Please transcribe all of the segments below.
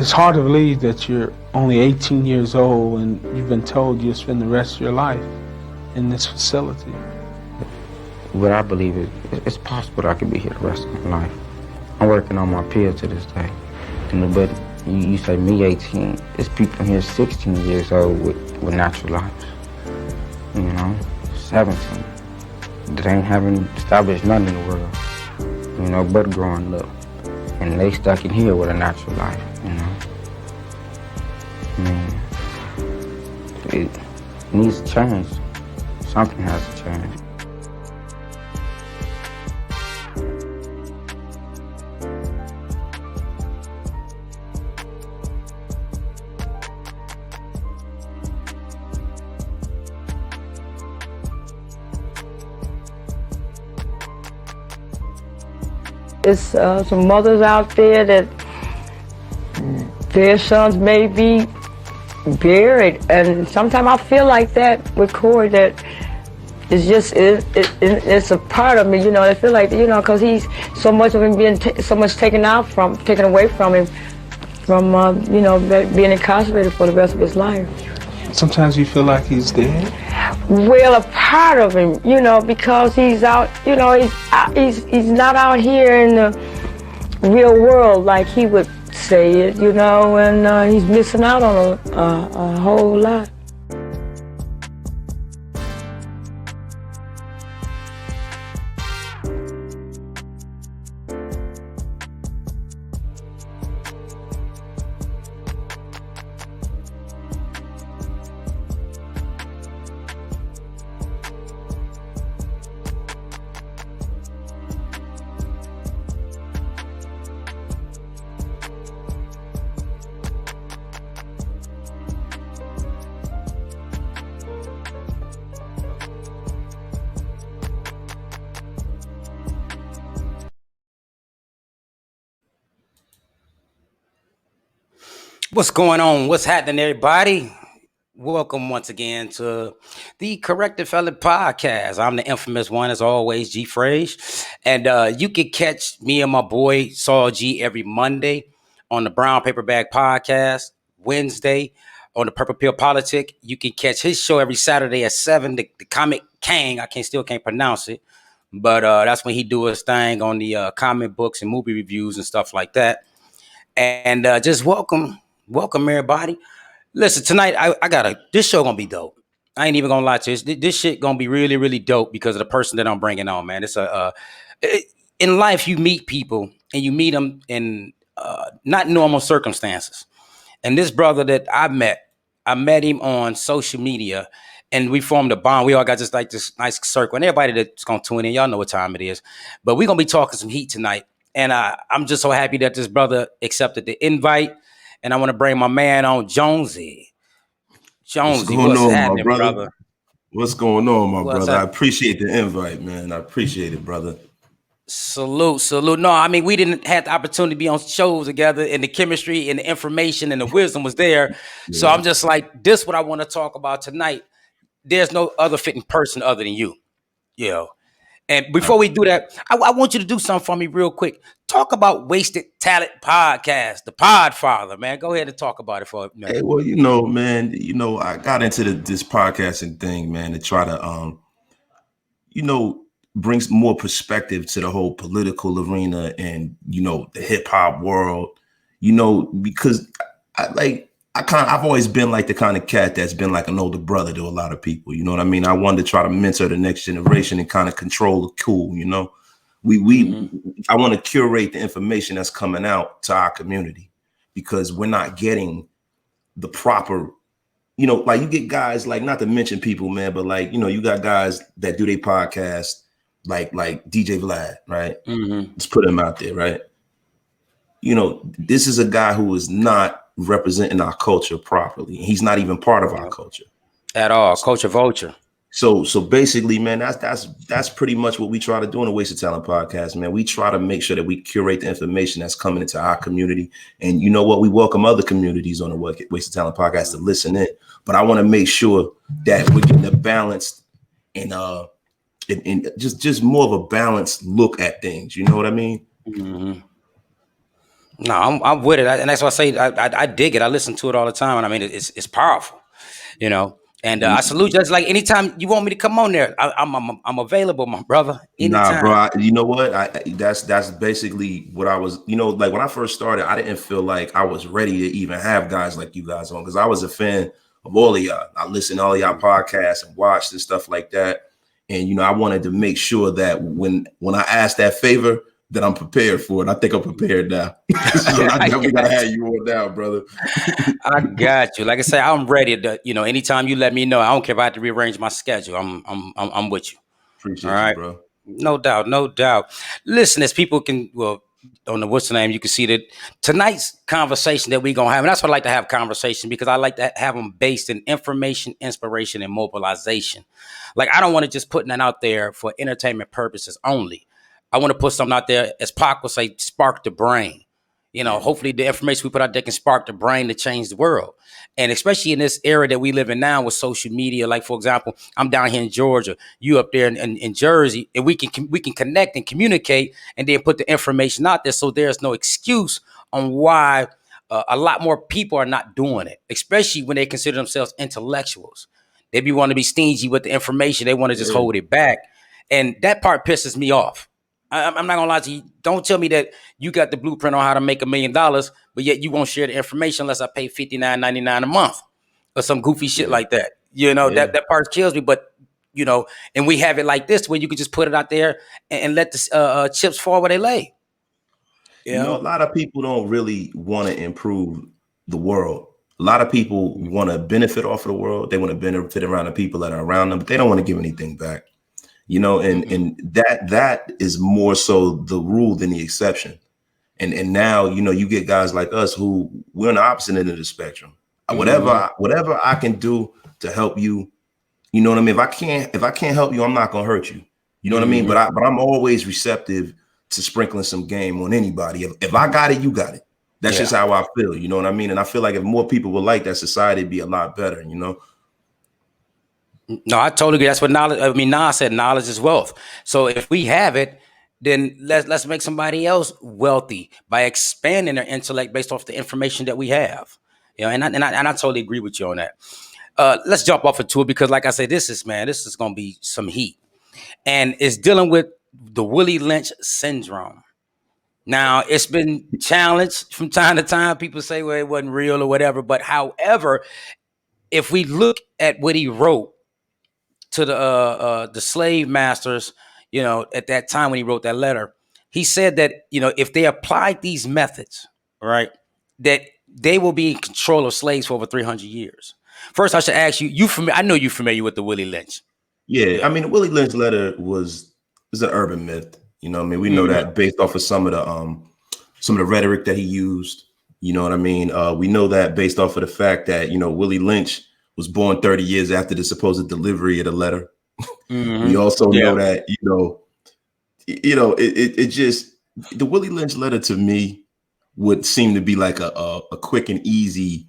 It's hard to believe that you're only 18 years old and you've been told you'll spend the rest of your life in this facility. What I believe is it's possible that I could be here the rest of my life. I'm working on my appeal to this day. But you say me 18, there's people here 16 years old with natural lives. 17. That ain't having established nothing in the world, but growing up. And they stuck in here with a natural life, It needs to change. Something has to change. There's some mothers out there that their sons may be buried, and sometimes I feel like that with Corey, that it's a part of me, I feel like, because he's so much of him being so much taken away from him, from being incarcerated for the rest of his life. Sometimes you feel like he's dead? Well, a part of him, because he's out, he's not out here in the real world like he would say it, and he's missing out on a whole lot. What's going on? What's happening, everybody? Welcome once again to the Corrected Felon Podcast. I'm the infamous one, as always, G Frage. And you can catch me and my boy, Saul G, every Monday on the Brown Paper Bag Podcast, Wednesday on the Purple Pill Politic. You can catch his show every Saturday at 7, the Comic King. I still can't pronounce it. But that's when he do his thing on the comic books and movie reviews and stuff like that. And just welcome everybody. Listen, tonight I got this show gonna be dope. I ain't even gonna lie to you. This shit gonna be really, really dope because of the person that I'm bringing on, man. It's in life you meet people and you meet them in not normal circumstances. And this brother that I met him on social media, and we formed a bond. We all got just like this nice circle. And everybody that's gonna tune in, y'all know what time it is. But we're gonna be talking some heat tonight. And I'm just so happy that this brother accepted the invite. And I want to bring my man on, Jonesy. Jonesy, what's happening, brother? What's going on, my brother? I appreciate the invite, man. I appreciate it, brother. Salute. No, I mean, we didn't have the opportunity to be on shows together, and the chemistry and the information and the wisdom was there. Yeah. So I'm just like, this is what I want to talk about tonight. There's no other fitting person other than you, And before we do that, I want you to do something for me real quick. Talk about Wasted Talent Podcast, the Podfather, man. Go ahead and talk about it for me. Hey, well, man, I got into this podcasting thing, man, to try to, bring more perspective to the whole political arena and, the hip hop world, because I've always been like the kind of cat that's been like an older brother to a lot of people. You know what I mean? I wanted to try to mentor the next generation and kind of control the cool. I want to curate the information that's coming out to our community because we're not getting the proper, like you get guys like, not to mention people, man, but like, you got guys that do their podcast like DJ Vlad, right? Mm-hmm. Let's put him out there, right? This is a guy who is not representing our culture properly. He's not even part of our culture at all. Culture vulture. So basically, man, that's pretty much what we try to do in the Wasted Talent Podcast, man. We try to make sure that we curate the information that's coming into our community. And you know what? We welcome other communities on the Wasted Talent Podcast to listen in. But I want to make sure that we're getting a balanced and just more of a balanced look at things. You know what I mean? Mm-hmm. No, I'm with it, and that's why I say I dig it. I listen to it all the time, and I mean it's powerful, you know. And I salute you. That's like anytime you want me to come on there, I'm available, my brother. Nah, Anytime. bro. You know what? That's basically what I was. You know, like when I first started, I didn't feel like I was ready to even have guys like you guys on because I was a fan of all of y'all. I listened to all y'all podcasts and watched and stuff like that. And you know, I wanted to make sure that when I asked that favor, that I'm prepared for it. I think I'm prepared now. So I definitely gotta have you on now, brother. I got you. Like I say, I'm ready to. You know, anytime you let me know, I don't care if I have to rearrange my schedule. I'm with you. All Appreciate you, right. bro. No doubt, no doubt. Listen, as people can, well, on the what's the name, you can see that tonight's conversation that we're gonna have, and that's what I like to have conversation because I like to have them based in information, inspiration, and mobilization. Like I don't want to just put that out there for entertainment purposes only. I want to put something out there, as Pac would say, spark the brain. You know, Yeah. hopefully the information we put out there can spark the brain to change the world. And especially in this era that we live in now with social media, like for example, I'm down here in Georgia, you up there in Jersey, and we can connect and communicate, and then put the information out there, so there's no excuse on why a lot more people are not doing it, especially when they consider themselves intellectuals. They be want to be stingy with the information; they want to just Yeah. hold it back, and that part pisses me off. I'm not gonna lie to you. Don't tell me that you got the blueprint on how to make $1 million, but yet you won't share the information unless I pay $59.99 a month or some goofy shit Yeah. like that. You know, Yeah. that part kills me. But you know, and we have it like this where you could just put it out there and let the chips fall where they lay. You You know, a know? lot of people don't really want to improve the world. A lot of people want to benefit off of the world. They want to benefit around the people that are around them, but they don't want to give anything back. You know, and that is more so the rule than the exception. And now, you know, you get guys like us who we're on the opposite end of the spectrum. Mhm. Whatever I can do to help you, you know what I mean? If I can't help you, I'm not gonna hurt you. You know what I mean? Mhm. But I'm always receptive to sprinkling some game on anybody. If I got it, you got it. That's Yeah. just how I feel. You know what I mean? And I feel like if more people were like that, society would be a lot better. You know? No, I totally agree. That's what knowledge. I mean, Nas said knowledge is wealth. So if we have it, then let's make somebody else wealthy by expanding their intellect based off the information that we have. You know, and I totally agree with you on that. Let's jump off into it because, like I said, this is gonna be some heat, and it's dealing with the Willie Lynch syndrome. Now, it's been challenged from time to time. People say, well, it wasn't real or whatever. But however, if we look at what he wrote to the slave masters, you know, at that time when he wrote that letter, he said that, you know, if they applied these methods, right, that they will be in control of slaves for over 300 years. First, I should ask you, I know you're familiar with the Willie Lynch. Yeah. Yeah. I mean, the Willie Lynch letter is an urban myth. You know what I mean? We know Mhm. that based off of some of the rhetoric that he used. You know what I mean? We know that based off of the fact that, you know, Willie Lynch was born 30 years after the supposed delivery of the letter. We Mhm. also Yeah. know that, it just the Willie Lynch letter to me would seem to be like a quick and easy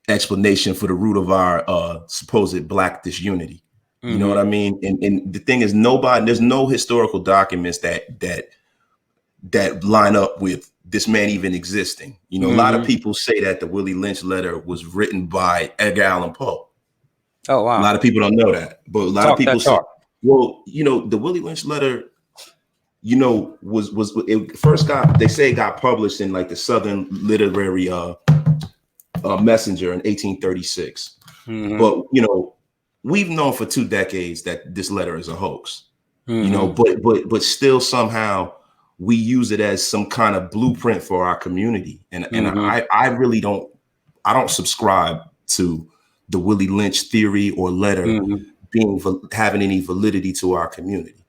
explanation for the root of our supposed black disunity. You know what I Mhm. mean? And the thing is, there's no historical documents that line up with this man even existing. You know, a lot of Mhm. people say that the Willie Lynch letter was written by Edgar Allan Poe. Oh A wow. lot of people don't know that, but a lot of Talk people that say, talk. well, you know, the Willie Lynch letter, you know, was it first they say it got published in like the Southern Literary Messenger in 1836. Mhm. But you know, we've known for 2 decades that this letter is a hoax. You know, Mhm. but still somehow we use it as some kind of blueprint for our community. And Mhm. I really don't subscribe to the Willie Lynch theory or letter Mhm. having any validity to our community.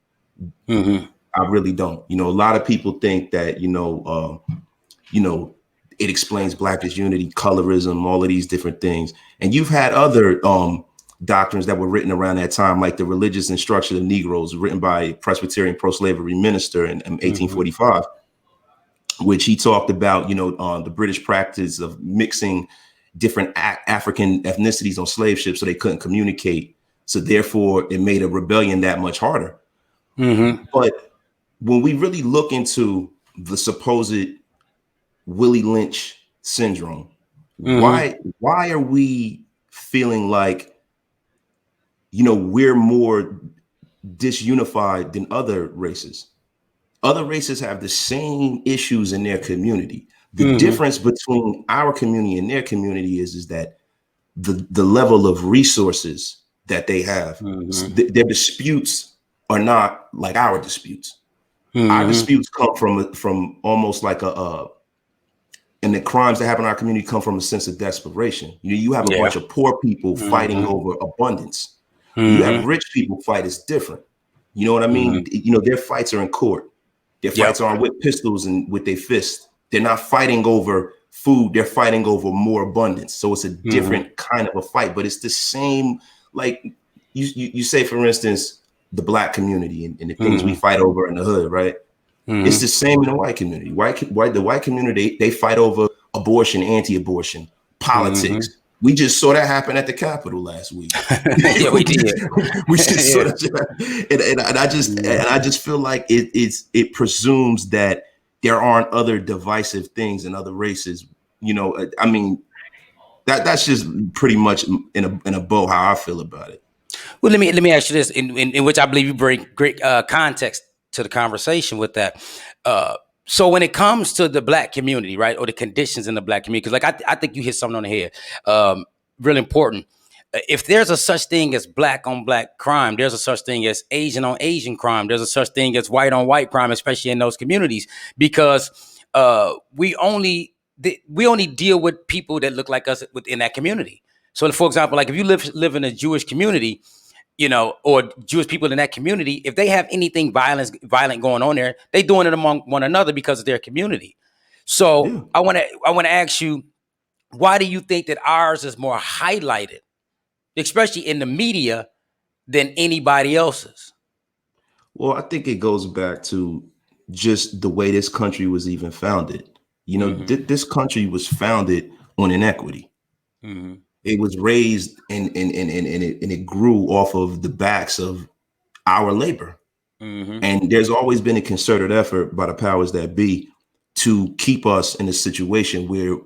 Mhm. I really don't. You know, a lot of people think that, you know, it explains black disunity, colorism, all of these different things. And you've had other doctrines that were written around that time, like the Religious Instruction of Negroes, written by a Presbyterian pro-slavery minister in Mhm. 1845, which he talked about, the British practice of mixing different African ethnicities on slave ships so they couldn't communicate. So therefore, it made a rebellion that much harder. Mhm. But when we really look into the supposed Willie Lynch syndrome. Why are we feeling like, we're more disunified than other races? Other races have the same issues in their community. The difference between our community and their community is that the level of resources that they have, their disputes are not like our disputes. Our disputes come from almost like and the crimes that happen in our community come from a sense of desperation. You have a bunch of poor people fighting over abundance. You have rich people fight. It's different. You know what I mean? Their fights are in court. Their fights aren't with pistols and with their fists. They're not fighting over food. They're fighting over more abundance. So it's a different kind of a fight, but it's the same. Like you say, for instance, the Black community and the things we fight over in the hood, right? It's the same in the white community. The white community, they fight over abortion, anti-abortion, politics. We just saw that happen at the Capitol last week. Yeah, we did. We just saw that, and I just feel like it presumes that there aren't other divisive things in other races. I mean, that's just pretty much in a bow how I feel about it. Well, let me ask you this, in which I believe you bring great context to the conversation with that. So when it comes to the Black community, right, or the conditions in the Black community, because like I think you hit something on the head, really important. If there's a such thing as Black on Black crime, there's a such thing as Asian on Asian crime. There's a such thing as white on white crime, especially in those communities, because we only deal with people that look like us within that community. So, for example, like if you live in a Jewish community, or Jewish people in that community, if they have anything violent going on there, they doing it among one another because of their community. So I want to ask you, why do you think that ours is more highlighted, especially in the media, than anybody else's? Well, I think it goes back to just the way this country was even founded. This country was founded on inequity. It was raised and it grew off of the backs of our labor. And there's always been a concerted effort by the powers that be to keep us in a situation where,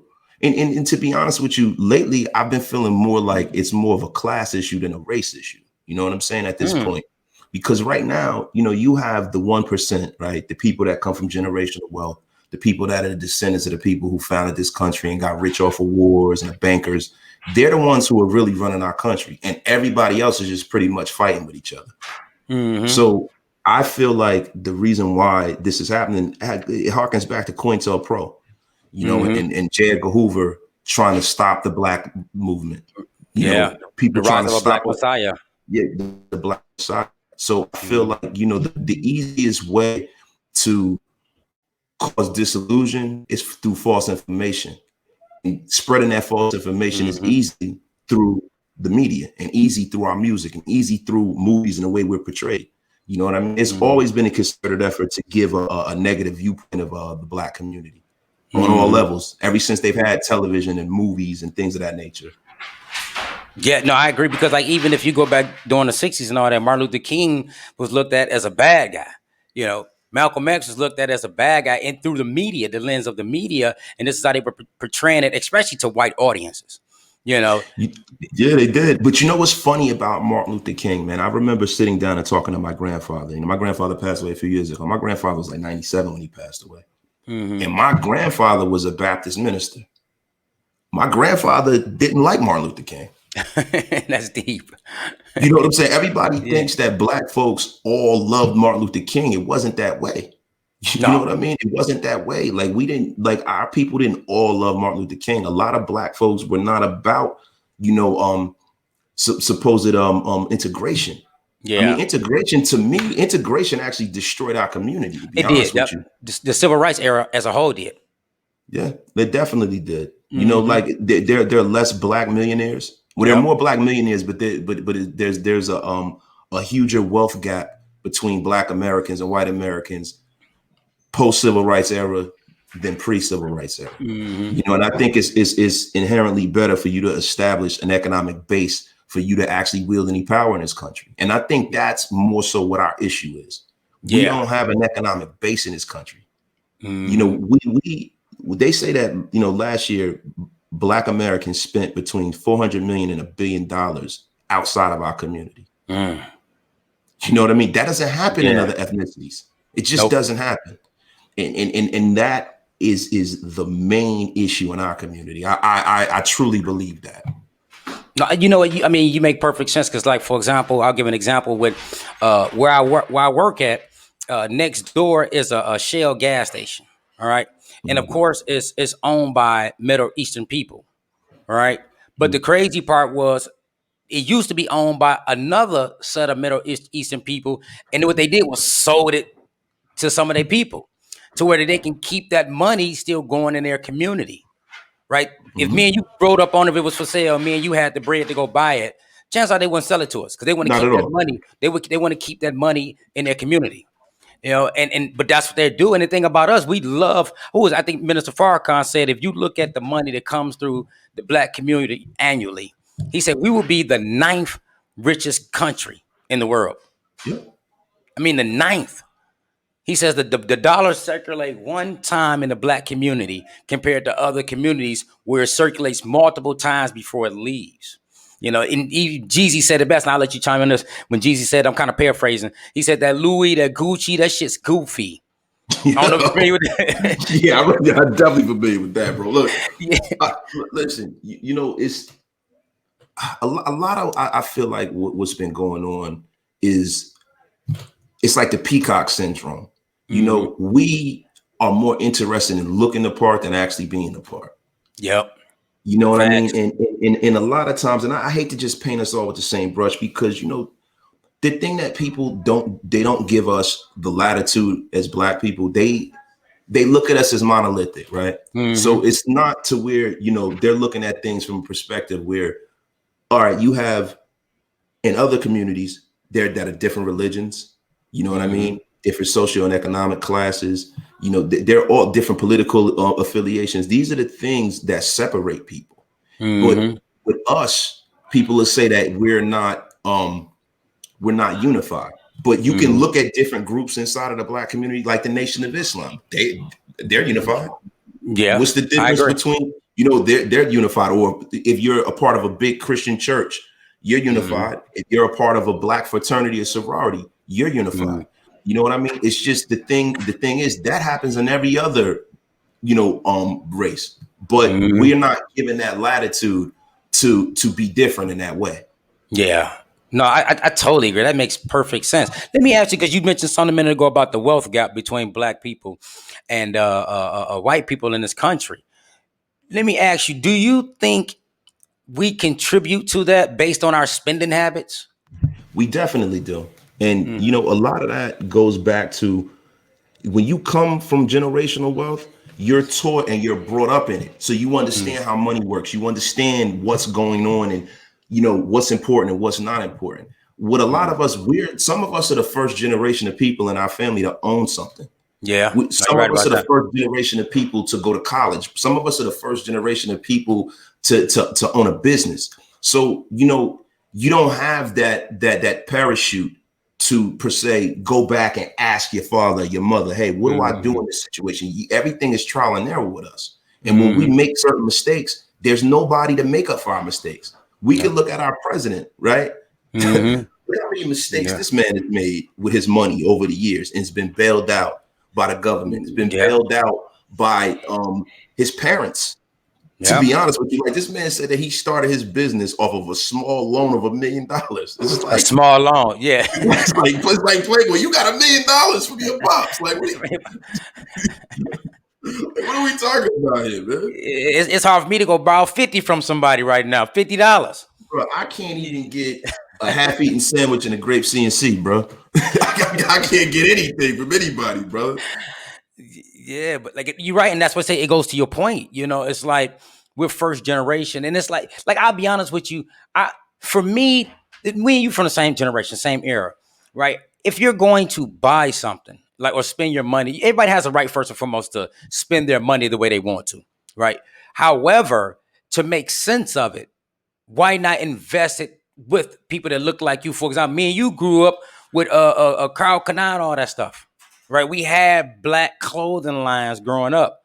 and to be honest with you, lately, I've been feeling more like it's more of a class issue than a race issue. You know what I'm saying at this point? Because right now, you have the 1%, right? The people that come from generational wealth, the people that are the descendants of the people who founded this country and got rich off of wars, and the bankers. They're the ones who are really running our country, and everybody else is just pretty much fighting with each other. So I feel like the reason why this is happening, it harkens back to COINTELPRO, and J. Edgar Hoover trying to stop the Black movement. People the trying rise to of a stop Black Messiah. The Black Messiah. So I feel like, the easiest way to cause disillusion is through false information. And spreading that false information is easy through the media, and easy through our music, and easy through movies and the way we're portrayed. You know what I mean? It's always been a concerted effort to give a negative viewpoint of the Black community on all levels, ever since they've had television and movies and things of that nature. Yeah, no, I agree, because like even if you go back during the 60s and all that, Martin Luther King was looked at as a bad guy. Malcolm X was looked at as a bad guy, and through the media, the lens of the media, and this is how they were portraying it, especially to white audiences. Yeah, they did. But you know what's funny about Martin Luther King, man? I remember sitting down and talking to my grandfather. My grandfather passed away a few years ago. My grandfather was like 97 when he passed away. And my grandfather was a Baptist minister. My grandfather didn't like Martin Luther King. That's deep. You know what I'm saying? Everybody thinks that Black folks all loved Martin Luther King. It wasn't that way. You know what I mean? It wasn't that way. Like our people didn't all love Martin Luther King. A lot of Black folks were not about, supposed integration. Yeah. I mean, integration actually destroyed our community. To be honest with you. The civil rights era as a whole did. Yeah, they definitely did. Like there are less Black millionaires. Well, there are more Black millionaires, but there's a huger wealth gap between Black Americans and white Americans post civil rights era than pre civil rights era. And I think it's inherently better for you to establish an economic base for you to actually wield any power in this country. And I think that's more so what our issue is. We don't have an economic base in this country. they say that, last year, Black Americans spent between 400 million and $1 billion outside of our community. You know what I mean? That doesn't happen in other ethnicities. It just doesn't happen. And that is the main issue in our community. I truly believe that. No, you know what? You make perfect sense because, like, for example, I'll give an example with where I work at. Next door is a Shell gas station. All right, and of course, it's owned by Middle Eastern people. All right, but the crazy part was it used to be owned by another set of Middle Eastern people, and what they did was sold it to some of their people, to where they can keep that money still going in their community. Right? If me and you growed up on it was for sale, me and you had the bread to go buy it, chances are they wouldn't sell it to us because they want to keep that money. They want to keep that money in their community. But that's what they're doing. The thing about us, we love. I think Minister Farrakhan said, if you look at the money that comes through the Black community annually, he said we will be the 9th richest country in the world. Yep. The 9th. He says that the dollar circulate one time in the Black community compared to other communities where it circulates multiple times before it leaves. And Jeezy said it best, and I'll let you chime in this. When Jeezy said, I'm kind of paraphrasing, he said that Louis, that Gucci, that shit's goofy. I don't know if you're familiar with that. Yeah, I'm definitely familiar with that, bro. Look, listen, it's a lot of, I feel like what's been going on is it's like the peacock syndrome. We are more interested in looking the part than actually being the part. Yep. You know what I mean? And a lot of times, and I hate to just paint us all with the same brush because, the thing that people don't give us the latitude as Black people, they look at us as monolithic, right? So it's not to where, they're looking at things from a perspective where, all right, you have in other communities there that are different religions, you know what I mean? Different social and economic classes, they're all different political affiliations. These are the things that separate people. But with us, people will say that we're not unified. But you can look at different groups inside of the Black community, like the Nation of Islam. They're unified. Yeah. What's the difference between, they're unified, or if you're a part of a big Christian church, you're unified. If you're a part of a Black fraternity or sorority, you're unified. You know what I mean? It's just the thing is that happens in every other, race, but we're not given that latitude to be different in that way. Yeah. No, I totally agree. That makes perfect sense. Let me ask you, because you mentioned something a minute ago about the wealth gap between Black people and white people in this country. Let me ask you, do you think we contribute to that based on our spending habits? We definitely do. And, a lot of that goes back to when you come from generational wealth, you're taught and you're brought up in it. So you understand how money works. You understand what's going on and, what's important and what's not important. What a lot of us, some of us are the first generation of people in our family to own something. Yeah. Some of us are the first generation of people to go to college. Some of us are the first generation of people to own a business. So, you don't have that parachute to per se go back and ask your father, your mother, hey, what do I do in this situation? Everything is trial and error with us. And when we make certain mistakes, there's nobody to make up for our mistakes. We can look at our president, right? Look how many mistakes this man has made with his money over the years, and it's been bailed out by the government. It's been bailed out by his parents. To be honest with you, like this man said that he started his business off of a small loan of $1 million. It's like a small loan, yeah. It's like Playboy, you got $1 million from your pops. Like, what are we talking about here, man? It's hard for me to go borrow 50 from somebody right now. $50. Bro, I can't even get a half-eaten sandwich and a grape CNC, bro. I can't get anything from anybody, brother. Yeah, but like you're right, and that's what it goes to your point. It's like we're first generation, and it's like I'll be honest with you. For me, me and you from the same generation, same era, right? If you're going to buy something, or spend your money, everybody has a right first and foremost to spend their money the way they want to, right? However, to make sense of it, why not invest it with people that look like you? For example, me and you grew up with Carl Kanai and all that stuff. Right, we had Black clothing lines growing up.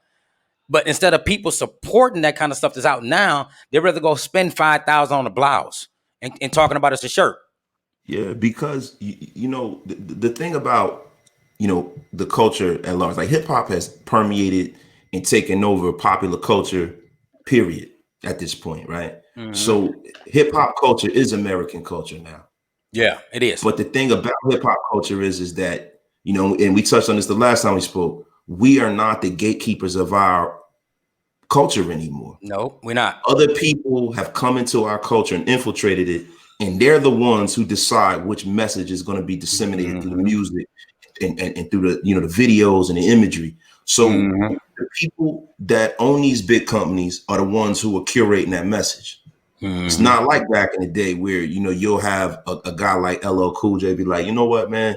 But instead of people supporting that kind of stuff that's out now, they'd rather go spend $5,000 on a blouse and talking about it's a shirt. Yeah, because you know the thing about the culture at large, like hip hop has permeated and taken over popular culture, period, at this point, right? So hip hop culture is American culture now. Yeah, it is. But the thing about hip hop culture is that, and we touched on this the last time we spoke, we are not the gatekeepers of our culture anymore. No, we're not. Other people have come into our culture and infiltrated it, and they're the ones who decide which message is going to be disseminated through the music and through the the videos and the imagery. So the people that own these big companies are the ones who are curating that message. It's not like back in the day where you'll have a guy like LL Cool J be like, you know what, man,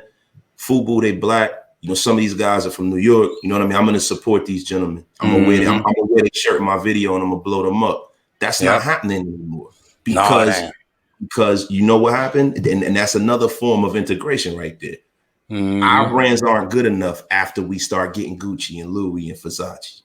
FUBU, they black. Some of these guys are from New York. You know what I mean? I'm going to support these gentlemen. I'm gonna wear their shirt in my video and I'm gonna blow them up. That's not happening anymore because you know what happened, and that's another form of integration right there. Our brands aren't good enough after we start getting Gucci and Louis and Versace.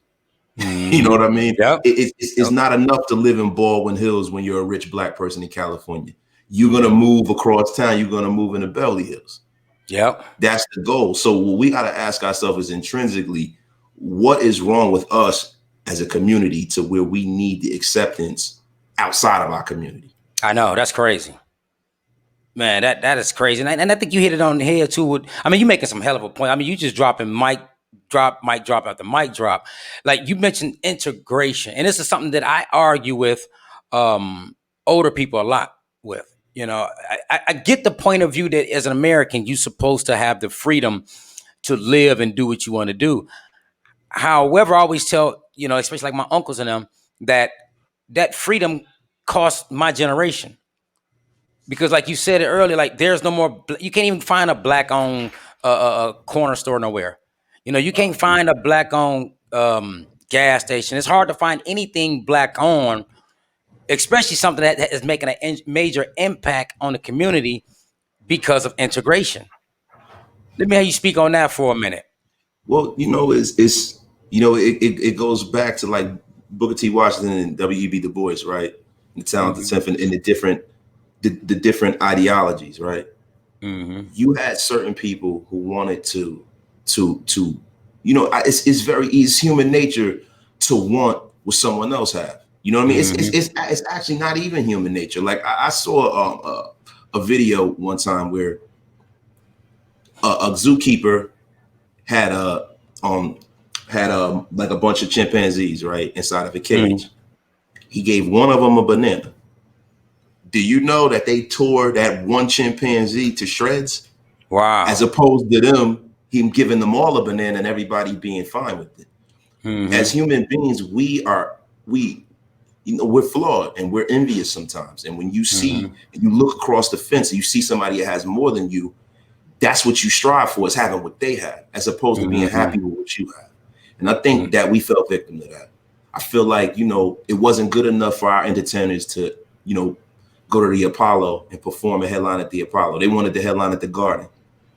You know what I mean? Yep. It's not enough to live in Baldwin Hills when you're a rich black person in California. You're gonna move across town. You're gonna move into Beverly Hills. Yep. That's the goal. So what we got to ask ourselves is intrinsically, what is wrong with us as a community to where we need the acceptance outside of our community? I know, that's crazy. Man, that is crazy. And I think you hit it on the head too. I mean, you're making some hell of a point. I mean, you just dropping mic drop after mic drop. Like you mentioned integration. And this is something that I argue with older people a lot with. I get the point of view that as an American, you're supposed to have the freedom to live and do what you want to do. However, I always tell, especially like my uncles and them, that freedom cost my generation. Because like you said it earlier, like there's no more, you can't even find a black owned corner store nowhere. You can't find a black owned gas station. It's hard to find anything black owned, especially something that is making a major impact on the community because of integration. Let me have you speak on that for a minute. Well, it goes back to like Booker T. Washington and W.E.B. Du Bois, right? The talented and the different ideologies, right? You had certain people who wanted to it's very easy. It's human nature to want what someone else have. You know what I mean? It's actually not even human nature. Like I saw a video one time where a zookeeper had like a bunch of chimpanzees right inside of a cage. He gave one of them a banana. Do you know that they tore that one chimpanzee to shreds? Wow! As opposed to him giving them all a banana and everybody being fine with it. As human beings, we're flawed and we're envious sometimes. And when you see, you look across the fence and you see somebody that has more than you, that's what you strive for, is having what they have, as opposed to being happy with what you have. And I think that we fell victim to that. I feel like, it wasn't good enough for our entertainers to, go to the Apollo and perform a headline at the Apollo. They wanted the headline at the Garden.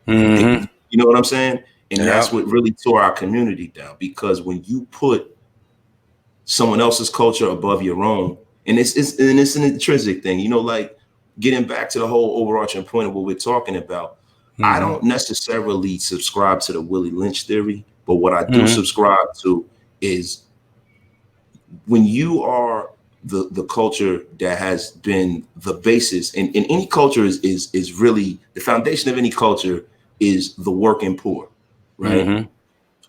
You know what I'm saying? And that's what really tore our community down, because when you put someone else's culture above your own, and it's an intrinsic thing, like getting back to the whole overarching point of what we're talking about. I don't necessarily subscribe to the Willie Lynch theory, but what I do subscribe to is when you are the culture that has been the basis, and any culture is really the foundation of any culture is the working poor, right?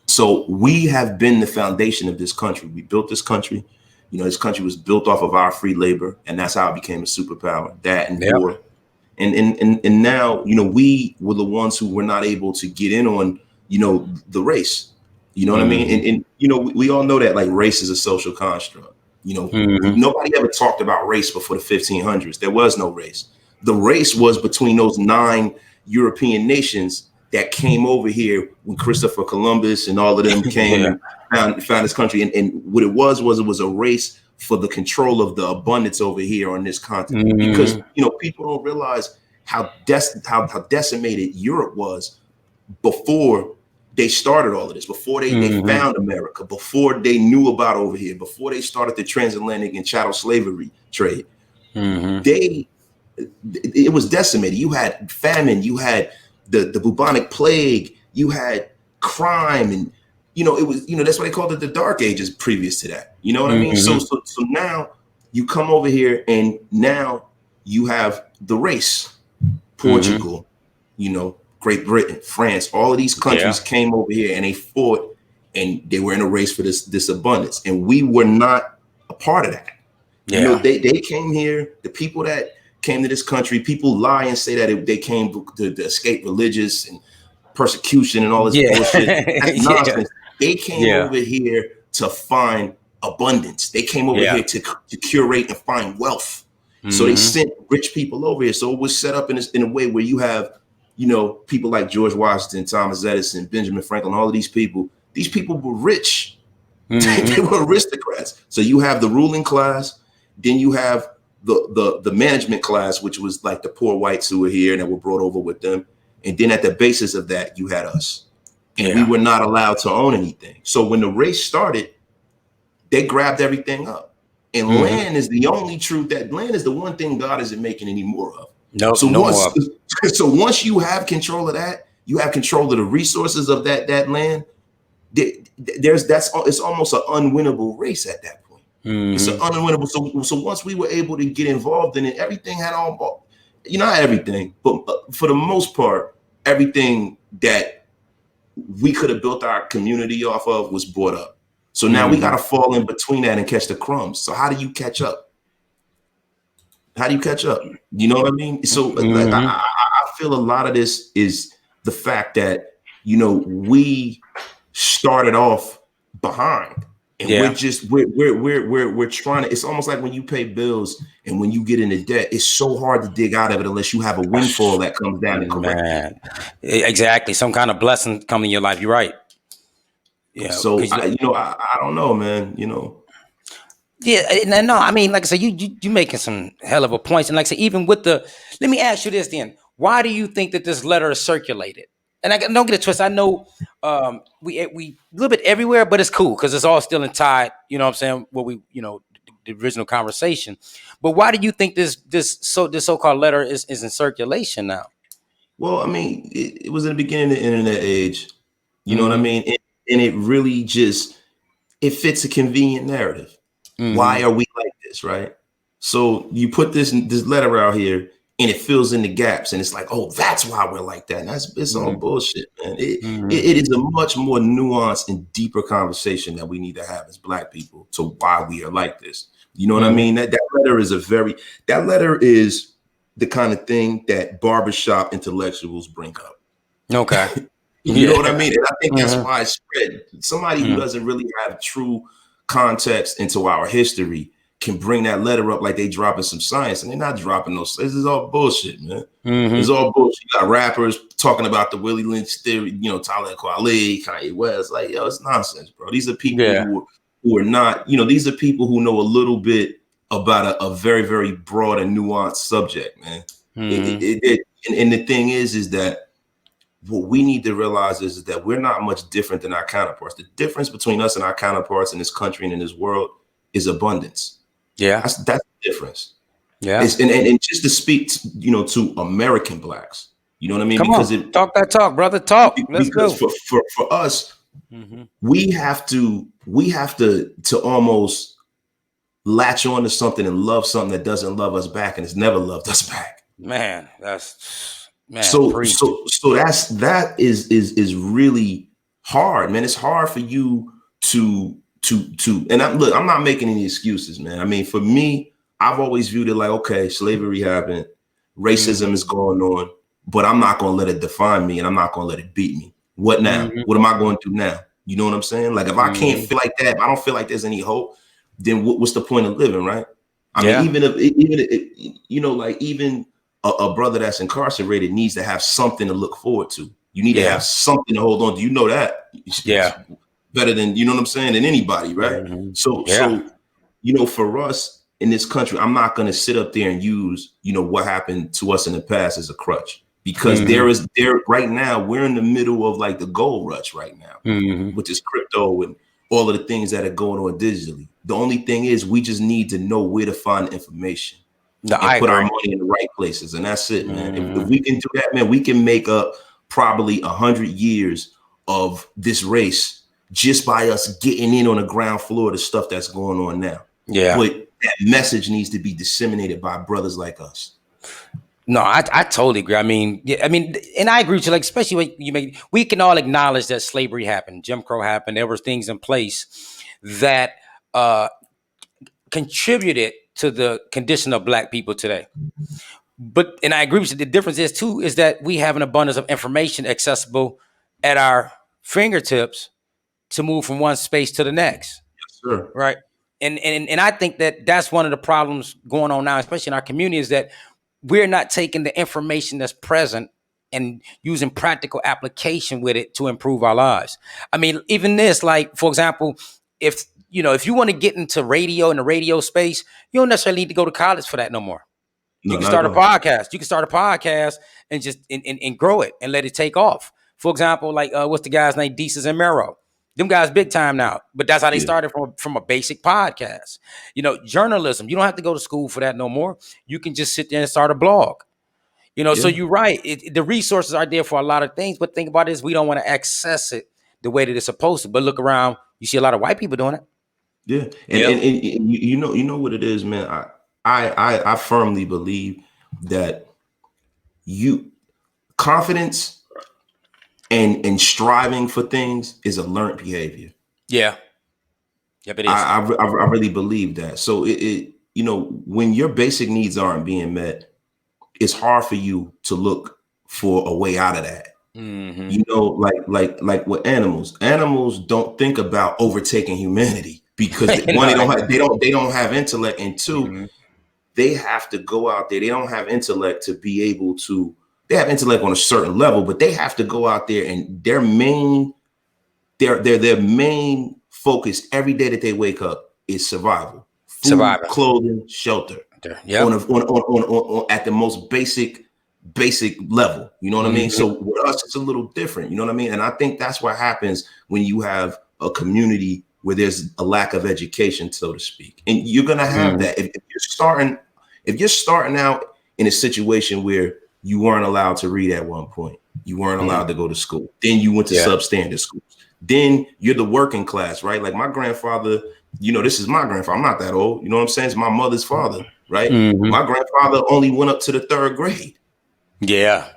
So we have been the foundation of this country. We built this country. This country was built off of our free labor, and that's how it became a superpower. That and war. And now, we were the ones who were not able to get in on, the race. You know what I mean? And we all know that like race is a social construct. Nobody ever talked about race before the 1500s. There was no race. The race was between those 9 European nations that came over here when Christopher Columbus and all of them came and found this country. And what it was a race for the control of the abundance over here on this continent. Because, people don't realize how decimated Europe was before they started all of this, before they found America, before they knew about over here, before they started the transatlantic and chattel slavery trade, it was decimated. You had famine, you had the bubonic plague, you had crime, and it was, that's why they called it the Dark Ages previous to that. You know what I mean? So now you come over here, and now you have the race, Portugal, Great Britain, France, all of these countries came over here and they fought, and they were in a race for this abundance, and we were not a part of that. They came here. The people that came to this country, people lie and say that they came to escape religious and persecution and all this bullshit. That's nonsense. They came over here to find abundance. They came over here to curate and find wealth. So they sent rich people over here. So it was set up in a way where you have, people like George Washington, Thomas Edison, Benjamin Franklin, all of these people. These people were rich. They were aristocrats. So you have the ruling class, then you have the management class, which was like the poor whites who were here and that were brought over with them. And then at the basis of that, you had us. And we were not allowed to own anything. So when the race started, they grabbed everything up. And land is the only truth. That land is the one thing God isn't making any more of. So once you have control of that, you have control of the resources of that land. It's almost an unwinnable race at that point. It's an unwinnable. So once we were able to get involved in it, everything had all, not everything, but for the most part, everything that we could have built our community off of was brought up. So now we got to fall in between that and catch the crumbs. So how do you catch up? You know what I mean? So I feel a lot of this is the fact that, we started off behind, and we're trying to, it's almost like when you pay bills and when you get into debt, it's so hard to dig out of it unless you have a windfall that comes down and corrects it. Exactly. Some kind of blessing coming in your life. You're right. Yeah. So I don't know, man, Yeah, no, I mean, like I said, you making some hell of a points. And like I said, even with let me ask you this then. Why do you think that this letter is circulated? And I don't get it twisted. I know we a little bit everywhere, but it's cool because it's all still in tied, you know what I'm saying? What we, the original conversation. But why do you think this so-called letter is in circulation now? Well, I mean, it was in the beginning of the internet age. You know what I mean? And it really it fits a convenient narrative. Why are we like this, right? So you put this letter out here, and it fills in the gaps, and it's like, oh, that's why we're like that. And it's all bullshit, man. It is a much more nuanced and deeper conversation that we need to have as Black people to why we are like this. You know what I mean? That letter is the kind of thing that barbershop intellectuals bring up. Okay. You know what I mean? And I think that's widespread. Somebody who doesn't really have true context into our history can bring that letter up like they dropping some science, and they're not dropping those. This is all bullshit, man. It's all bullshit. You got rappers talking about the Willie Lynch theory, Talib Kweli, Kanye West. Like, it's nonsense, bro. These are people who are not, these are people who know a little bit about a very, very broad and nuanced subject, man. And the thing is that what we need to realize is that we're not much different than our counterparts. The difference between us and our counterparts in this country and in this world is abundance. Yeah, that's the difference. Yeah, and just to speak, to American Blacks, you know what I mean? Come on, talk that talk, brother. Talk. Let's go. For us, we have to almost latch on to something and love something that doesn't love us back and has never loved us back. Man, so that is really hard, man. It's hard for you to and I'm not making any excuses, man. I mean, for me, I've always viewed it like, okay, slavery happened, racism is going on, but I'm not going to let it define me, and I'm not going to let it beat me. What now? What am I going to do now? You know what I'm saying? Like, if I can't feel like that, if I don't feel like there's any hope, then what's the point of living, right? I mean, even a brother that's incarcerated needs to have something to look forward to. You need to have something to hold on to. You know that? Yeah. Better than, you know what I'm saying, than anybody, right? So, for us in this country, I'm not going to sit up there and use, what happened to us in the past as a crutch. because there right now we're in the middle of like the gold rush right now, which is crypto and all of the things that are going on digitally. The only thing is we just need to know where to find information and put our money in the right places, and that's it, man. If we can do that, man, we can make up probably 100 years of this race just by us getting in on the ground floor of the stuff that's going on now. Yeah, but that message needs to be disseminated by brothers like us. No, I totally agree. I mean, and I agree with you. Like, especially when we can all acknowledge that slavery happened, Jim Crow happened. There were things in place that contributed to the condition of Black people today. But, and I agree with you. The difference is too is that we have an abundance of information accessible at our fingertips to move from one space to the next. Yes, sir. Right. And I think that that's one of the problems going on now, especially in our community, is that we're not taking the information that's present and using practical application with it to improve our lives. I mean, even this, like, for example, if you want to get into radio in the radio space, you don't necessarily need to go to college for that no more. You can start a podcast. You can start a podcast and just and grow it and let it take off. For example, like what's the guy's name? Deezus and Mero. Them guys big time now, but that's how they started from a basic podcast. Journalism. You don't have to go to school for that no more. You can just sit there and start a blog. So you're right. The resources are there for a lot of things, but think about it is we don't want to access it the way that it's supposed to. But look around, you see a lot of white people doing it. Yeah, and you know what it is, man. I firmly believe that confidence and striving for things is a learned behavior. Yeah. Yep, it is. I really believe that. So when your basic needs aren't being met, it's hard for you to look for a way out of that. Like with animals don't think about overtaking humanity because one, they don't have intellect, and two, they have to go out there. They don't have intellect to be able to. They have intellect on a certain level, but they have to go out there, and their main focus every day that they wake up is survival, food, clothing, shelter. Yeah, on at the most basic level. You know what I mean? So with us, it's a little different. You know what I mean? And I think that's what happens when you have a community where there's a lack of education, so to speak. And you're gonna have that if you're starting out in a situation where you weren't allowed to read at one point. You weren't allowed to go to school. Then you went to substandard schools. Then you're the working class, right? Like my grandfather, this is my grandfather. I'm not that old. You know what I'm saying? It's my mother's father, right? My grandfather only went up to the 3rd grade. Yeah.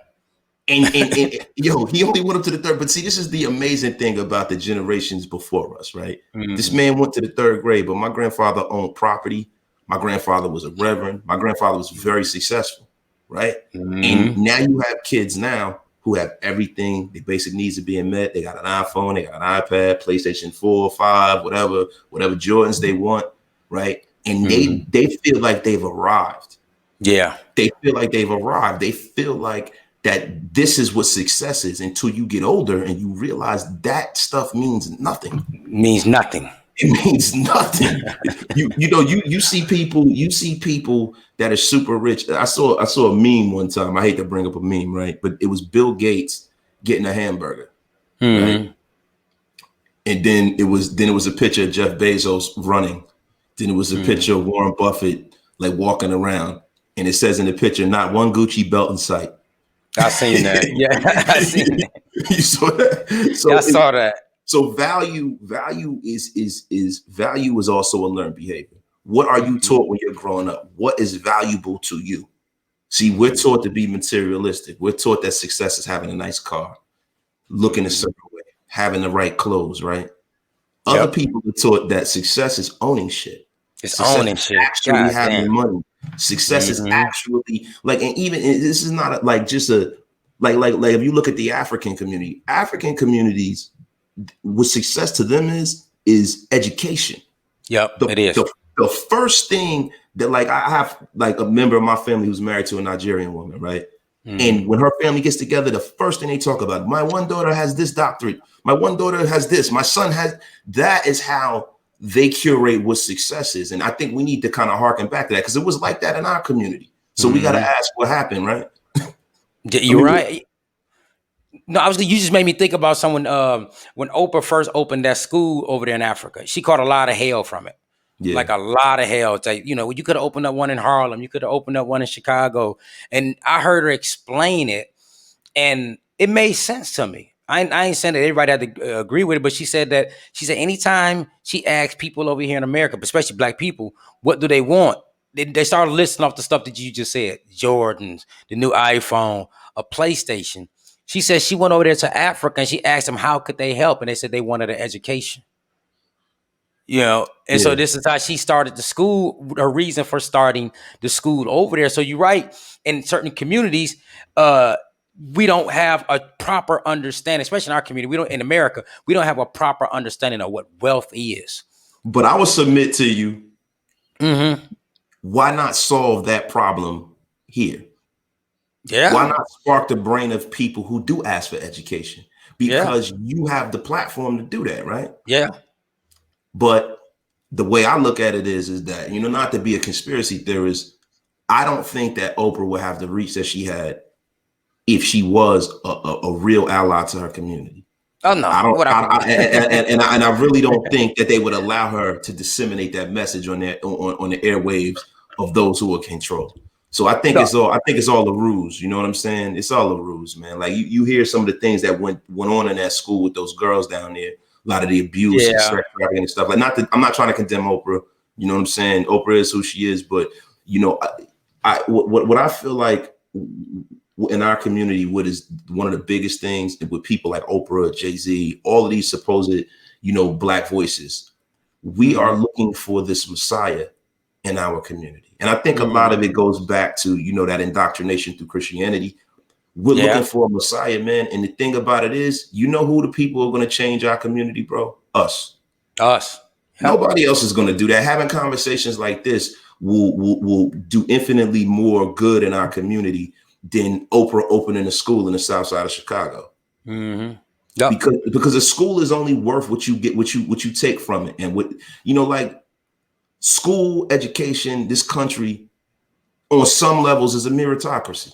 And he only went up to the 3rd. But see, this is the amazing thing about the generations before us, right? This man went to the 3rd grade, but my grandfather owned property. My grandfather was a reverend. My grandfather was very successful. Right. And now you have kids now who have everything. Their basic needs are being met. They got an iPhone, they got an iPad, PlayStation 4, 5, whatever Jordans they want. Right. And they feel like they've arrived. Yeah. They feel like they've arrived. They feel like that this is what success is until you get older and you realize that stuff means nothing. It means nothing. You see people that are super rich. I saw a meme one time. I hate to bring up a meme, right? But it was Bill Gates getting a hamburger. Right? And then it was a picture of Jeff Bezos running. Then it was a picture of Warren Buffett like walking around. And it says in the picture, not one Gucci belt in sight. I seen that. Yeah, I seen that. You saw that? So I saw that. So value is also a learned behavior. What are you taught when you're growing up? What is valuable to you? See, we're taught to be materialistic. We're taught that success is having a nice car, looking a certain way, having the right clothes, right? Other people are taught that success is owning shit. It's owning shit. Actually having money. Success is actually like, and even this is not like just a like if you look at the African communities. What success to them is education. Yep, it is. The first thing that like I have like a member of my family who's married to a Nigerian woman, right? And when her family gets together, the first thing they talk about, my one daughter has this doctorate, my one daughter has this, my son has that. Is how they curate what success is. And I think we need to kind of harken back to that because it was like that in our community. So we got to ask what happened, right? You're right. No, you just made me think about someone when Oprah first opened that school over there in Africa. She caught a lot of hell from it. Yeah. Like a lot of hell. It's like, you could have opened up one in Harlem, you could have opened up one in Chicago. And I heard her explain it, and it made sense to me. I ain't saying that everybody had to agree with it, but she said anytime she asked people over here in America, especially black people, what do they want? They started listing off the stuff that you just said: Jordans, the new iPhone, a PlayStation. She said she went over there to Africa and she asked them how could they help, and they said they wanted an education. And so this is how she started the school. Her reason for starting the school over there. So you're right. In certain communities, we don't have a proper understanding, especially in our community. In America, we don't have a proper understanding of what wealth is. But I would submit to you, why not solve that problem here? Yeah. Why not spark the brain of people who do ask for education? Because you have the platform to do that, right? Yeah. But the way I look at it is that, not to be a conspiracy theorist, I don't think that Oprah would have the reach that she had if she was a real ally to her community. Oh no! I really don't think that they would allow her to disseminate that message on the airwaves of those who are controlled. So I think it's all the ruse. You know what I'm saying? It's all the ruse, man. Like you hear some of the things that went on in that school with those girls down there. A lot of the abuse and sex trafficking and stuff. Like, I'm not trying to condemn Oprah. You know what I'm saying? Oprah is who she is, but what I feel like in our community, what is one of the biggest things with people like Oprah, Jay-Z, all of these supposed, black voices, we are looking for this Messiah in our community. And I think a lot of it goes back to, that indoctrination through Christianity. We're looking for a Messiah, man. And the thing about it is, who the people are going to change our community, bro? Us. Nobody else is going to do that. Having conversations like this will do infinitely more good in our community than Oprah opening a school in the South Side of Chicago. Yep. Because a school is only worth what you get, what you take from it. And what, like school education, this country on some levels is a meritocracy.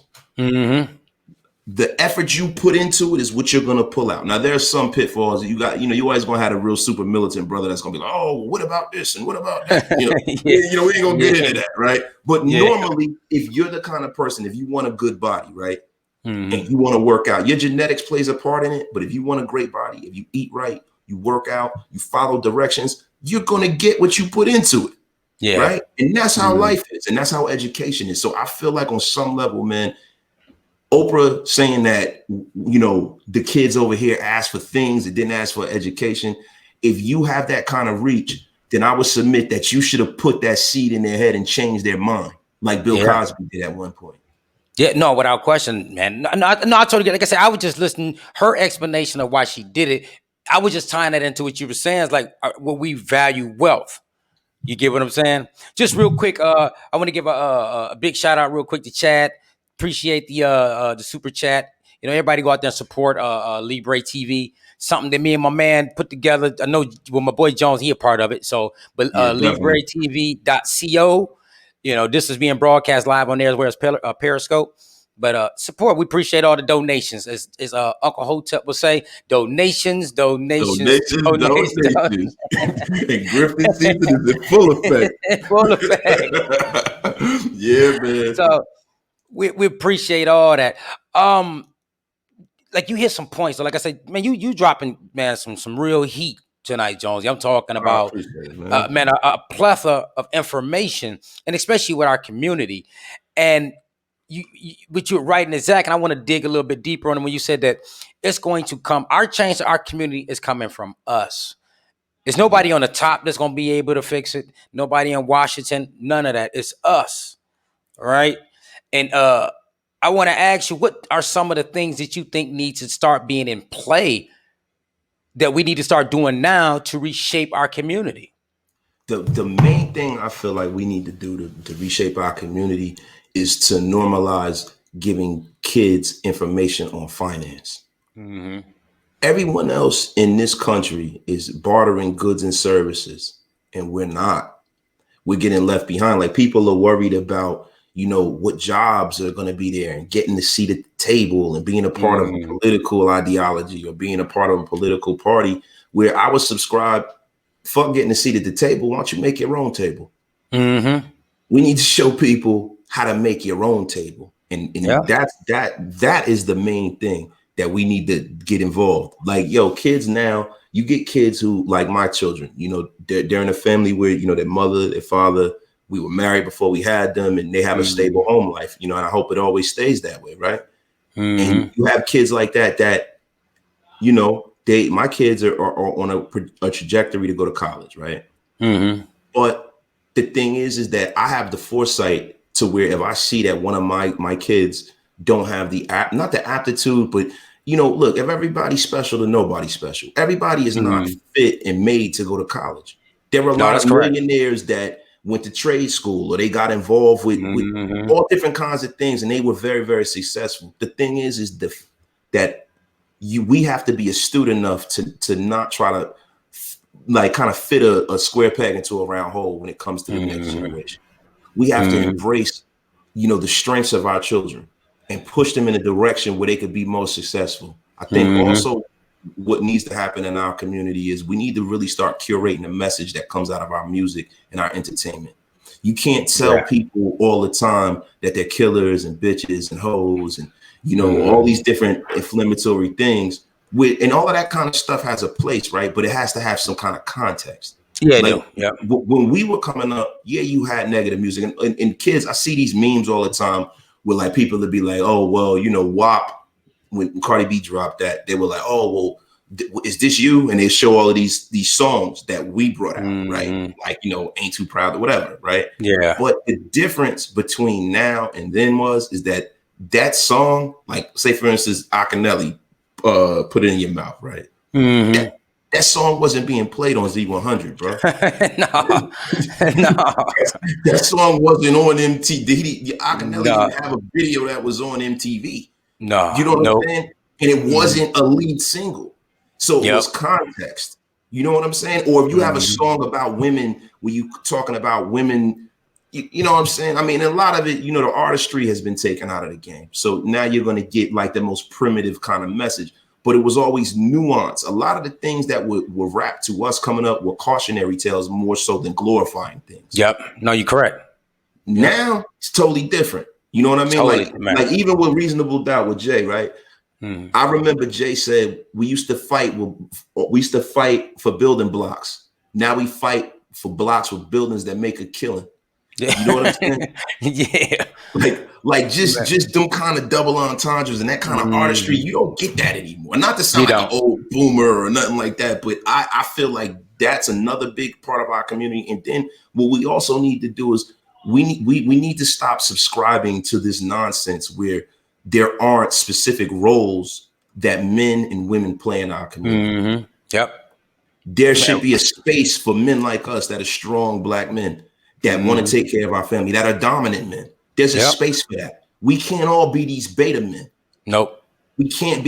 The effort you put into it is what you're going to pull out. Now, there's some pitfalls that you got, you always going to have a real super militant brother that's going to be like, oh, what about this? And what about that? We ain't going to get into that. Right. But normally, if you're the kind of person, if you want a good body, right, and you want to work out, your genetics plays a part in it. But if you want a great body, if you eat right, you work out, you follow directions, you're going to get what you put into it. Yeah. Right. And that's how life is. And that's how education is. So I feel like on some level, man, Oprah saying that, the kids over here asked for things that didn't ask for education. If you have that kind of reach, then I would submit that you should have put that seed in their head and changed their mind, like Bill Cosby did at one point. Yeah, no, without question, man. No, I totally get it. Like I said, I was just listening her explanation of why she did it. I was just tying that into what you were saying. It's like, well, we value wealth. You get what I'm saying? Just real quick, I want to give a big shout out real quick to Chad. Appreciate the super chat. Everybody go out there and support Libre TV. Something that me and my man put together. I know, my boy Jones, he a part of it. So, but LibreTV.co. This is being broadcast live on there as well as Periscope. But support, we appreciate all the donations. As Uncle Hotep will say, donations. And Griffin season is in full effect. Yeah, man. So we appreciate all that. Like you hit some points. So like I said, man, you dropping, man, some real heat tonight, Jonesy. I'm talking about, man, a plethora of information, and especially with our community. And but you're right in exact, and I want to dig a little bit deeper on it when you said that it's going to come. Our change to our community is coming from us. There's nobody on the top that's going to be able to fix it. Nobody in Washington, none of that. It's us, all right? And I want to ask you, what are some of the things that you think need to start being in play that we need to start doing now to reshape our community? The main thing I feel like we need to do to reshape our community is to normalize giving kids information on finance. Everyone else in this country is bartering goods and services, and we're not. We're getting left behind. Like, people are worried about, you know, what jobs are going to be there, and getting a seat at the table and being a part of a political ideology or being a part of a political party, where I would subscribe, fuck getting a seat at the table. Why don't you make your own table? We need to show people how to make your own table. And that is the main thing that we need to get involved. Like, yo, kids now, you get kids who, like my children, you know, they're in a family where, you know, their mother, their father, we were married before we had them, and they have a stable home life, you know, and I hope it always stays that way, right? And you have kids like that, you know, my kids are on a trajectory to go to college, right? But the thing is that I have the foresight to where if I see that one of my kids don't have not the aptitude, but, you know, look, if everybody's special, then nobody's special. Everybody is not fit and made to go to college. There were a lot of millionaires that went to trade school, or they got involved with all different kinds of things, and they were very, very successful. The thing is that we have to be astute enough to not try to like kind of fit a square peg into a round hole when it comes to the next generation. We have to embrace, you know, the strengths of our children and push them in a direction where they could be most successful. I think also what needs to happen in our community is we need to really start curating the message that comes out of our music and our entertainment. You can't tell people all the time that they're killers and bitches and hoes and, you know, all these different inflammatory things. And all of that kind of stuff has a place, right? But it has to have some kind of context. Yeah, like, when we were coming up, you had negative music. And kids, I see these memes all the time where like people would be like, oh, well, you know, WAP, when Cardi B dropped that, they were like, oh, well, is this you? And they show all of these songs that we brought out, right? Like, you know, Ain't Too Proud or whatever, right? Yeah. But the difference between now and then is that song, like, say, for instance, Akinelli, Put It In Your Mouth, right? That song wasn't being played on Z100, bro. No. That song wasn't on MTV. Akinelli didn't have a video that was on MTV. No. You know what I'm saying? And it wasn't a lead single. So it was context. You know what I'm saying? Or if you have a song about women, where you talking about women, you know what I'm saying? I mean, a lot of it, you know, the artistry has been taken out of the game. So now you're going to get like the most primitive kind of message. But it was always nuance. A lot of the things that were rapped to us coming up were cautionary tales more so than glorifying things. Yep. No, you're correct. Now it's totally different. You know what I mean? Totally, like even with Reasonable Doubt with Jay, right? I remember Jay said we used to fight for building blocks. Now we fight for blocks with buildings that make a killing. You know what I'm saying? Yeah. Like just them kind of double entendres and that kind of artistry, you don't get that anymore. Not to sound like an old boomer or nothing like that, but I feel like that's another big part of our community. And then what we also need to do is we need to stop subscribing to this nonsense where there aren't specific roles that men and women play in our community. There should be a space for men like us that are strong Black men that want to take care of our family, that are dominant men. There's a space for that. We can't all be these beta men. Nope. We can't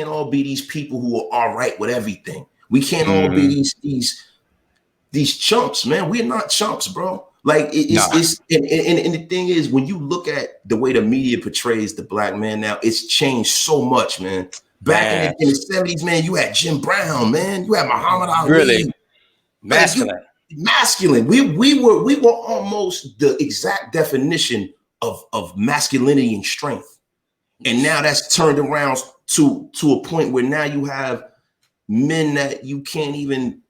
all be these people who are all right with everything. We can't all be these chumps, man. We're not chumps, bro. Like and the thing is, when you look at the way the media portrays the Black man now, it's changed so much, man. Back in the 70s, man, you had Jim Brown, man. You had Muhammad Ali. Really? Masculine. Masculine. We were almost the exact definition of masculinity and strength. And now that's turned around to a point where now you have men that you can't even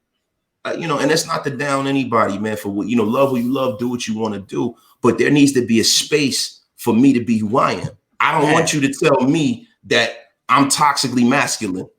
you know, and that's not to down anybody, man, for what, you know, love who you love, do what you want to do. But there needs to be a space for me to be who I am. I don't want you to tell me that I'm toxically masculine.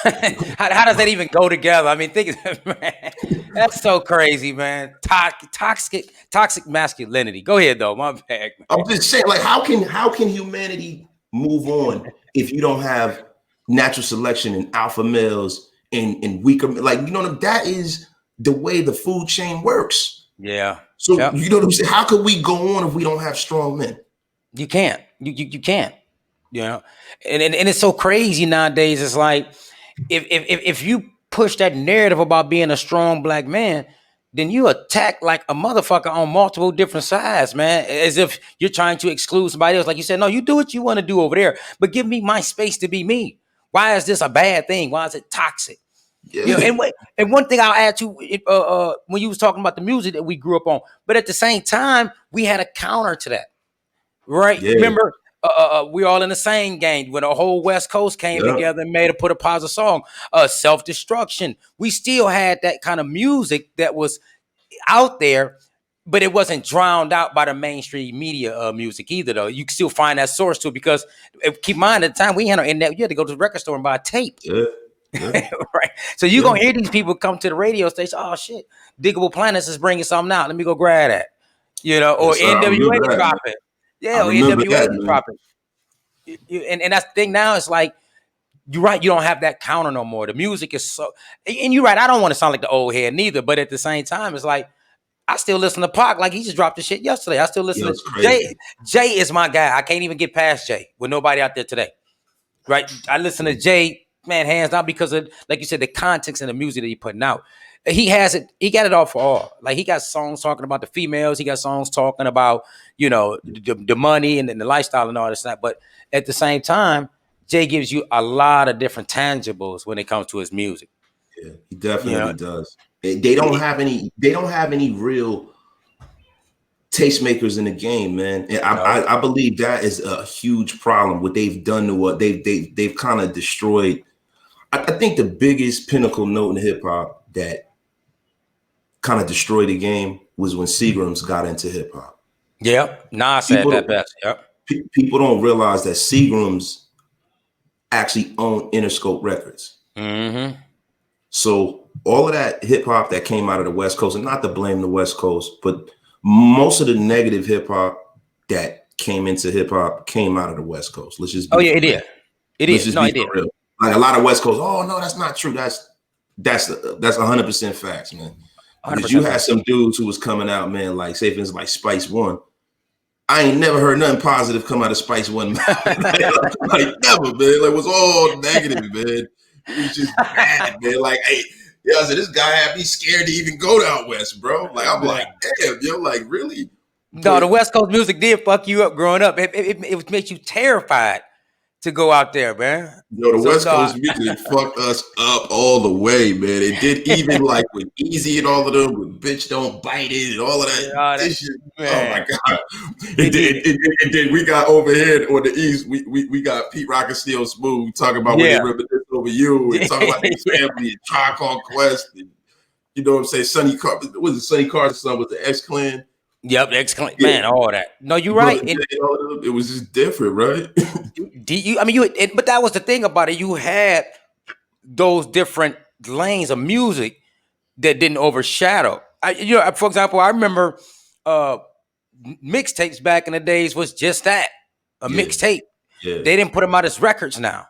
How does that even go together? I mean, man, that's so crazy, man. Toxic masculinity. Go ahead, though. My bad, man. I'm just saying, like, how can humanity move on if you don't have natural selection and alpha males and weaker, like, you know, that is the way the food chain works. Yeah. So you know what I'm saying? How could we go on if we don't have strong men? You can't. You can't. You know, and it's so crazy nowadays. It's like if you push that narrative about being a strong Black man, then you attack like a motherfucker on multiple different sides, man. As if you're trying to exclude somebody else. Like you said, no, you do what you want to do over there, but give me my space to be me. Why is this a bad thing? Why is it toxic? Yeah. You know, and one thing I'll add to when you was talking about the music that we grew up on, but at the same time, we had a counter to that, right? Yeah. Remember, we all in the same gang when the whole West Coast came together and made put a positive song, Self-Destruction. We still had that kind of music that was out there, but it wasn't drowned out by the mainstream media music either, though. You can still find that source too, because keep in mind at the time we had no internet, you had to go to the record store and buy a tape. Yeah. Right. So you're gonna hear these people come to the radio station. Oh shit, Diggable Planets is bringing something out. Let me go grab that. You know, or NWA dropping. Yeah, or NWA dropping. And that's the thing now. It's like you're right. You don't have that counter no more. The music is so. And you're right. I don't want to sound like the old head neither. But at the same time, it's like I still listen to Pac like he just dropped the shit yesterday. I still listen to Jay. Jay is my guy. I can't even get past Jay with nobody out there today. Right. I listen to Jay. Man, hands down, because of, like you said, the context and the music that he putting out. He has it. He got it all for all. Like he got songs talking about the females. He got songs talking about, you know, the money and the lifestyle and all this stuff. But at the same time, Jay gives you a lot of different tangibles when it comes to his music. Yeah, he definitely does. They don't have any. They don't have any real tastemakers in the game, man. And I believe that is a huge problem. What they've done to what they've kind of destroyed. I think the biggest pinnacle note in hip hop that kind of destroyed the game was when Seagram's got into hip hop. Yep. Nas said that best. Yep. People don't realize that Seagram's actually owned Interscope Records. Mm-hmm. So all of that hip hop that came out of the West Coast, and not to blame the West Coast, but most of the negative hip hop that came into hip hop came out of the West Coast. Let's just it did. It is. No, it did. Real. Like a lot of West Coast, oh no, that's not true. That's 100% facts, man. Because you had some dudes who was coming out, man, like say for instance, like Spice One. I ain't never heard nothing positive come out of Spice One. like never, man. Like it was all negative, man. It was just bad, man. Like, hey, I said this guy had me scared to even go down west, bro. Like I'm like, damn, yo, like really? No, the West Coast music did fuck you up growing up. It makes you terrified to go out there, man. The West Coast music fucked us up all the way, man. It did even like with Easy and all of them, with Bitch Don't Bite It and all of that. Shit. Oh my God. It did. We got over here on the East, we got Pete Rock and Steel Smooth talking about when they reminisce over you and talking about his family and Tribe Called Quest. And, you know what I'm saying? Sonny Carter's son was the X-Clan. Yep, X-Clan, man, all that. No, you're right. It was just different, right? But that was the thing about it. You had those different lanes of music that didn't overshadow. For example, I remember mixtapes back in the days was just that, a mixtape. Yeah. They didn't put them out as records now,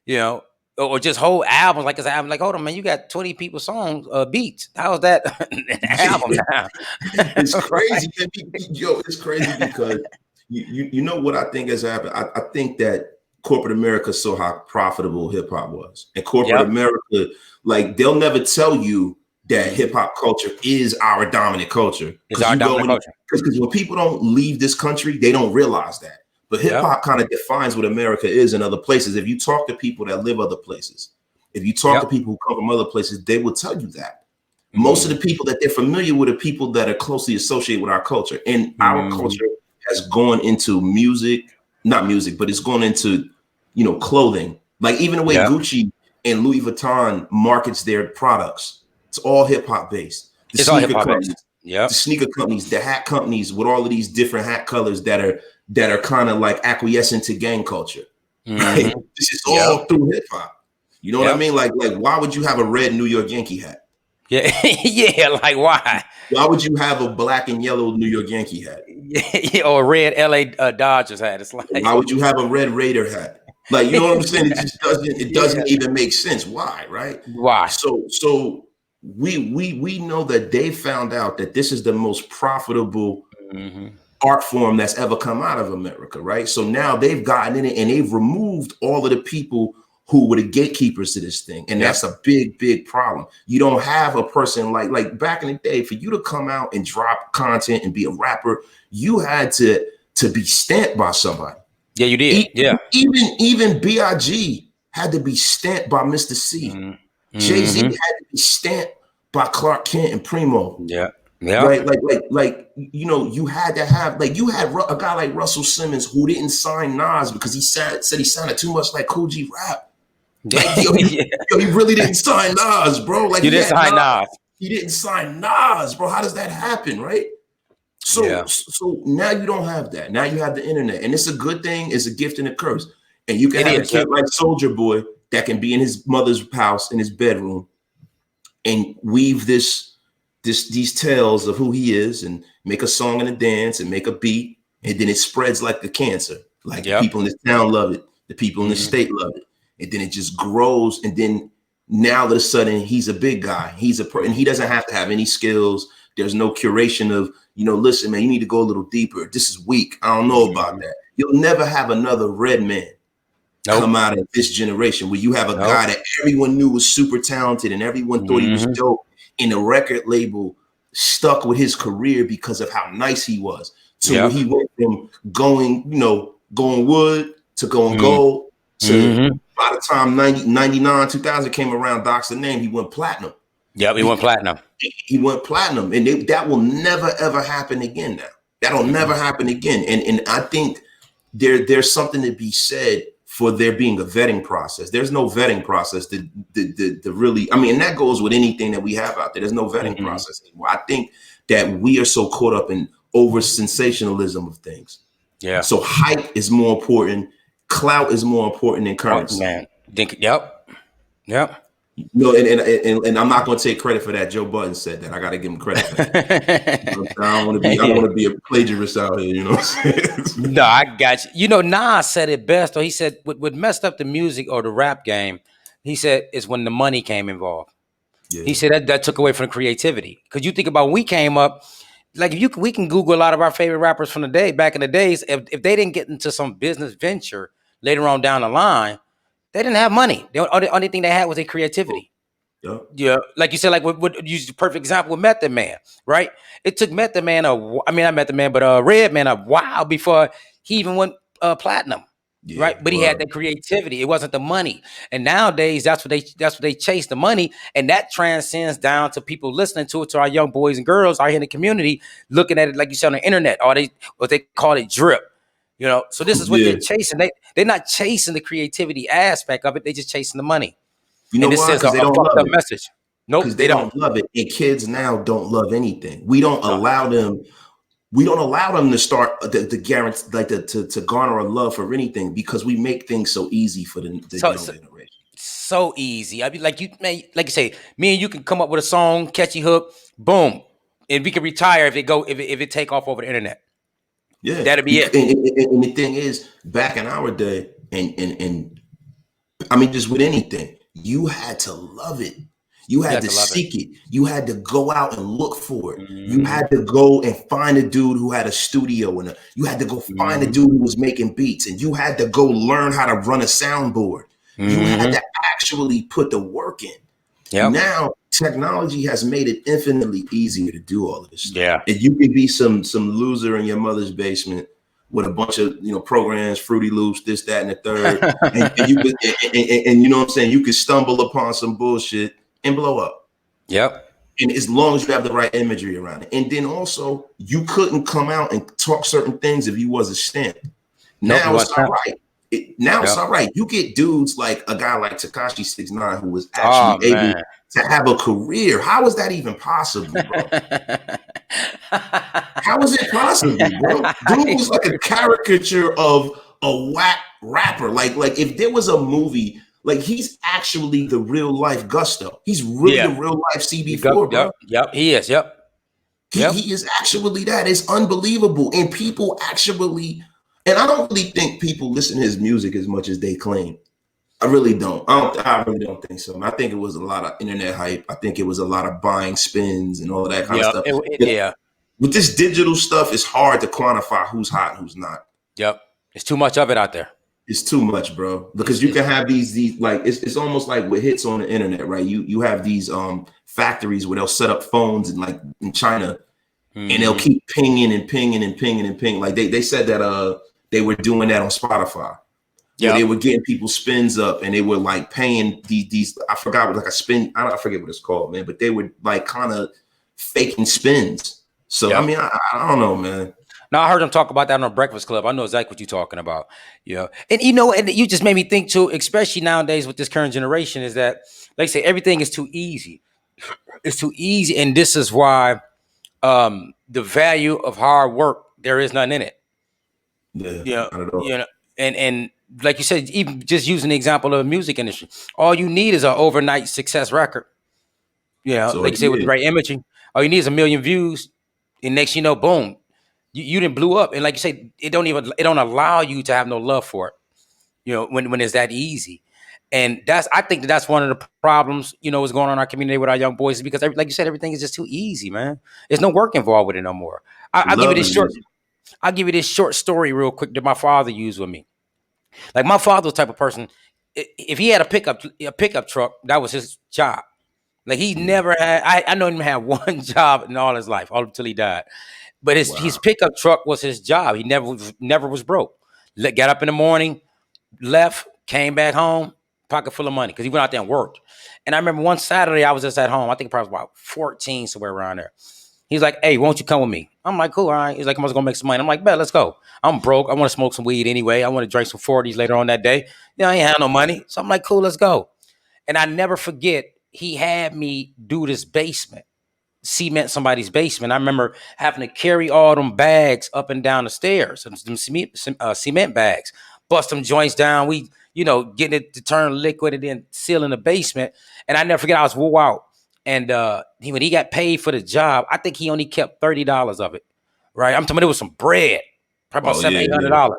you know, or just whole albums. Like, I'm like, hold on, man, you got 20 people's songs, beats. How's that an album now? It's crazy, yo. It's crazy because you know what I think has happened. I think that corporate America saw how profitable hip hop was, and corporate America, like they'll never tell you that hip hop culture is our dominant culture. It's our dominant culture. Because when people don't leave this country, they don't realize that. But hip hop kind of defines what America is in other places. If you talk to people that live other places, if you talk to people who come from other places, they will tell you that. Most of the people that they're familiar with are people that are closely associated with our culture. And our culture has gone into not music, but it's gone into, you know, clothing. Like even the way Gucci and Louis Vuitton markets their products, it's all hip hop based. It's all hip hop based. The sneaker companies, the hat companies with all of these different hat colors that are kind of like acquiescent to gang culture. Right? This is all through hip hop. You know what I mean? Like why would you have a red New York Yankee hat? Yeah, like why? Why would you have a black and yellow New York Yankee hat? Or a red LA Dodgers hat? It's like, why would you have a red Raider hat? Like, you know what I'm saying? It just doesn't even make sense. Why, right? Why? So we know that they found out that this is the most profitable art form that's ever come out of America, right? So now they've gotten in it and they've removed all of the people who were the gatekeepers to this thing. And that's a big, big problem. You don't have a person like back in the day, for you to come out and drop content and be a rapper, you had to be stamped by somebody. Yeah, you did. Even B.I.G. had to be stamped by Mr. C. Mm-hmm. Jay-Z had to be stamped by Clark Kent and Primo. Yeah. Right, like you know, you had to have, like, you had a guy like Russell Simmons who didn't sign Nas because he said he sounded too much like Cool G Rap. Like, he really didn't sign Nas, bro. Like, you didn't sign Nas. He didn't sign Nas, bro. How does that happen, right? So now you don't have that. Now you have the internet, and it's a good thing. It's a gift and a curse. And you can have a kid like Soulja Boy that can be in his mother's house in his bedroom and weave these tales of who he is and make a song and a dance and make a beat, and then it spreads like the cancer. Like the people in this town love it, the people in the state love it, and then it just grows. And then now all of a sudden he's a big guy. And he doesn't have to have any skills. There's no curation of, you know, listen, man, you need to go a little deeper. This is weak. I don't know about that. You'll never have another Redman come out of this generation where you have a guy that everyone knew was super talented and everyone thought he was dope. And the record label stuck with his career because of how nice he was. So where he went from going wood to going gold to by the time 99, 2000 came around, Doc's the Name, he went platinum. Yep, he went platinum. He went platinum. And that will never, ever happen again now. That'll never happen again. And I think there's something to be said for there being a vetting process. There's no vetting process to really, I mean, and that goes with anything that we have out there. There's no vetting process anymore. I think that we are so caught up in over sensationalism of things. Yeah. So hype is more important. Clout is more important than currency. Man, yep. No, and I'm not going to take credit for that. Joe Budden said that. I got to give him credit for that. You know, I don't want to be a plagiarist out here. You know what I'm saying? No, I got you. You know, Nas said it best. Or he said, what messed up the music or the rap game, he said, is when the money came involved. Yeah. He said that took away from the creativity. Because you think about when we came up, like we can Google a lot of our favorite rappers from the day back in the days. If they didn't get into some business venture later on down the line, they didn't have money. The only thing they had was their creativity. Yeah, like you said, like what use the perfect example with Method Man, right? It took Method Man not Method Man, but Redman a while before he even went platinum, right? But he had the creativity. It wasn't the money. And nowadays, that's what they chase, the money, and that transcends down to people listening to it, to our young boys and girls out here in the community, looking at it like you said on the internet, or what they call it drip. You know, so this is what they're chasing. They're not chasing the creativity aspect of it. They're just chasing the money. You know why? Because they don't love it. Message. Nope, because they don't love it. And kids now don't love anything. We don't allow them. We don't allow them to start the guarantee, like to garner a love for anything, because we make things so easy for the young generation. So easy. I mean, like you say, me and you can come up with a song, catchy hook, boom, and we can retire if it take off over the internet. Yeah, that'll be it. And the thing is, back in our day, and I mean, just with anything, you had to love it. You had to seek it. You had to go out and look for it. You had to go and find a dude who had a studio, and you had to go find a dude who was making beats, and you had to go learn how to run a soundboard. You had to actually put the work in. Yep. Now technology has made it infinitely easier to do all of this stuff. Yeah. And you could be some loser in your mother's basement with a bunch of programs, Fruity Loops, this, that, and the third. and you could, and you know what I'm saying, you could stumble upon some bullshit and blow up. Yep. And as long as you have the right imagery around it. And then also, you couldn't come out and talk certain things if you was a stamp. Now it's all right. It's all right. You get dudes like a guy like Tekashi 6ix9ine who was actually able to have a career. How is that even possible, bro? How is it possible, bro? Dude was like a caricature of a whack rapper. Like if there was a movie, like he's actually the real life Gusto. He's really the real life CB4, bro. Yep, he is. Yep. He is actually that. It's unbelievable. And people actually, and I don't really think people listen to his music as much as they claim. I really don't. I really don't think so. I think it was a lot of internet hype. I think it was a lot of buying spins and all that kind of stuff. With this digital stuff, it's hard to quantify who's hot and who's not. Yep. It's too much of it out there. It's too much, bro. Because you can have these like it's almost like what hits on the internet, right? You have these factories where they'll set up phones and like in China, and they'll keep pinging and pinging and pinging and pinging. Like they said that they were doing that on Spotify. Yeah, they were getting people spins up, and they were like paying these. I forgot what like a spin. I forget what it's called, man. But they were like kind of faking spins. So I mean, I don't know, man. Now I heard him talk about that on Breakfast Club. I know exactly what you're talking about. Yeah, and you know, and you just made me think too, especially nowadays with this current generation, is that like I say everything is too easy. It's too easy, and this is why the value of hard work, there is none in it. Yeah, not at all. You know, and like you said, even just using the example of the music industry, all you need is an overnight success record. You know, so like you said, with the right imaging, all you need is 1 million views, and next you know, boom. You didn't blew up, and like you say, it don't allow you to have no love for it. You know, when it's that easy, and I think that's one of the problems. You know, what's going on in our community with our young boys is because, like you said, everything is just too easy, man. There's no work involved with it no more. I'll give you this short story real quick that my father used with me. Like my father was the type of person. If he had a pickup truck, that was his job. Like he never had. I know him had one job in all his life, all until he died. But his pickup truck was his job. He never was broke. Got up in the morning, left, came back home, pocket full of money because he went out there and worked. And I remember one Saturday I was just at home. I think probably about 14, somewhere around there. He's like, "Hey, won't you come with me?" I'm like, "Cool, all right." He's like, "I'm just gonna make some money." I'm like, "Bet, let's go." I'm broke. I want to smoke some weed anyway. I want to drink some 40s later on that day. You know, I ain't have no money, so I'm like, "Cool, let's go." And I never forget, he had me do this basement. Cement somebody's basement. I remember having to carry all them bags up and down the stairs, them cement bags, bust them joints down. We, getting it to turn liquid and then sealing the basement. And I never forget, I was wore out. And when he got paid for the job, I think he only kept $30 of it. Right? I'm talking about it was some bread, probably about $700-800.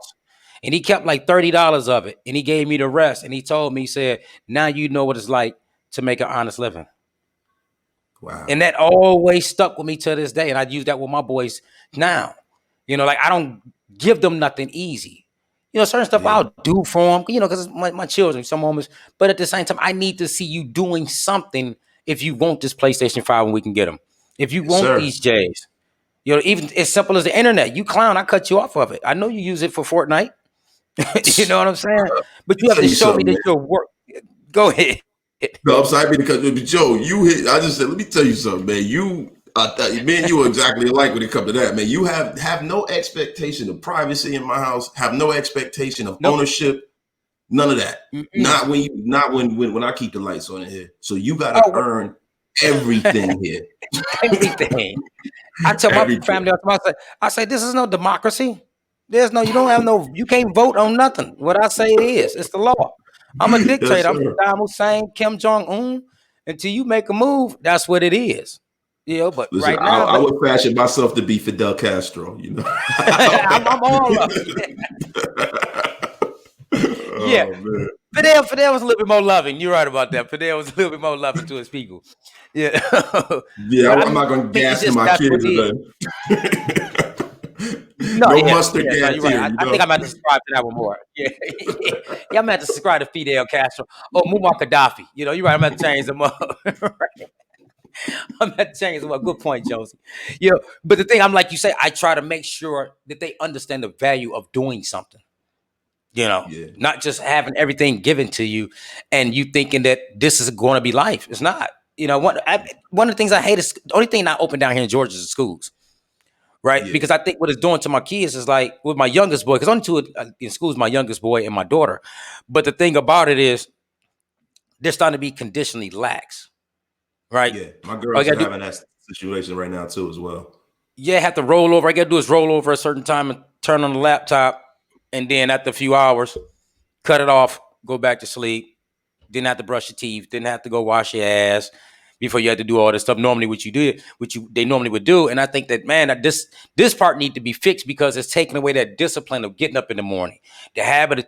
And he kept like $30 of it. And he gave me the rest. And he told me, he said, "Now you know what it's like to make an honest living." Wow. And that always stuck with me to this day. And I use that with my boys now. Like I don't give them nothing easy. Certain stuff I'll do for them, because it's my children, some moments. But at the same time, I need to see you doing something if you want this PlayStation 5 when we can get them. If you want these J's, even as simple as the internet. You clown, I cut you off of it. I know you use it for Fortnite. You know what I'm saying? But you have to show me that your work. Go ahead. No, I'm sorry because Joe, you hit. I just said, let me tell you something, man. Me and you are exactly alike when it comes to that, man. You have no expectation of privacy in my house. Have no expectation of ownership. None of that. Mm-mm. Not when I keep the lights on in here. So you got to earn everything here. Everything. I tell my family, I say, this is no democracy. You can't vote on nothing. What I say it is. It's the law. I'm a dictator. Yes, I'm Saddam Hussein, Kim Jong-un. Until you make a move, that's what it is. But listen, right now, I would fashion myself to be Fidel Castro. I'm all up. Yeah. Fidel was a little bit more loving. You're right about that. Fidel was a little bit more loving to his people. Yeah. Yeah, I'm not going to gas my kids today. No mustard gas here. Right. I think I'm going to subscribe to that one more. Yeah, I'm going to have to subscribe to Fidel Castro or Muammar Gaddafi. You're right. I'm going to change them up. Right. I'm going to change them up. Good point, Jonesy. But the thing, I'm like you say, I try to make sure that they understand the value of doing something. Not just having everything given to you and you thinking that this is going to be life. It's not. One of the things I hate is the only thing not open down here in Georgia is the schools. Right. Yeah. Because I think what it's doing to my kids is like with my youngest boy, because only two in school is my youngest boy and my daughter. But the thing about it is they're starting to be conditionally lax. Right. Yeah. My girl's having that situation right now, too, as well. Yeah. Have to roll over. I got to do is roll over a certain time and turn on the laptop. And then after a few hours, cut it off, go back to sleep. Didn't have to brush your teeth. Didn't have to go wash your ass before you had to do all this stuff. Normally, they normally would do. And I think that, man, that this part need to be fixed because it's taking away that discipline of getting up in the morning, the habit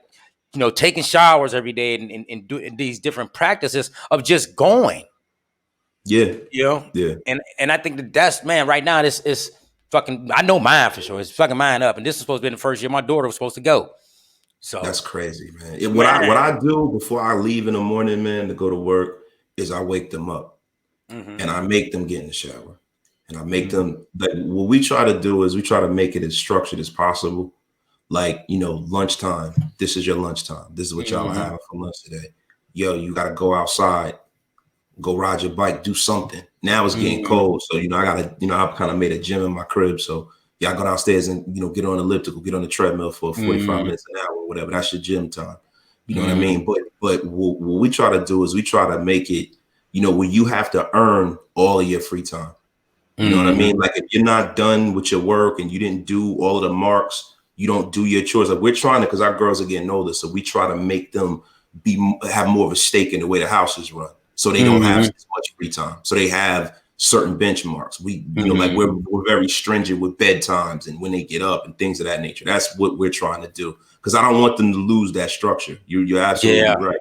of, taking showers every day and doing these different practices of just going. Yeah. Yeah. And I think that's, man, right now, this is fucking, I know mine for sure. It's fucking mine up. And this is supposed to be the first year my daughter was supposed to go. So That's crazy, man. man. What I do before I leave in the morning, man, to go to work is I wake them up Mm-hmm. and I make them get in the shower. And I make Mm-hmm. them, like, what we try to do is we try to make it as structured as possible. Like, you know, lunchtime. This is your lunchtime. This is what y'all are Mm-hmm. having for lunch today. Yo, you got to go outside, go ride your bike, do something. Now it's getting Mm-hmm. cold. So, you know, I've kind of made a gym in my crib. So, yeah, I go downstairs and, you know, get on the elliptical, get on the treadmill for 45 minutes, an hour, or whatever. That's your gym time. You know what I mean? But what we try to do is we try to make it, you know, where you have to earn all of your free time. You know what I mean? Like, if you're not done with your work and you didn't do all of the marks, you don't do your chores. Like, we're trying to, because our girls are getting older, so we try to make them have more of a stake in the way the house is run, so they don't have as much free time. So they have certain benchmarks. We, you know, like we're very stringent with bedtimes and when they get up and things of that nature. That's what we're trying to do, because I don't want them to lose that structure. You're absolutely right.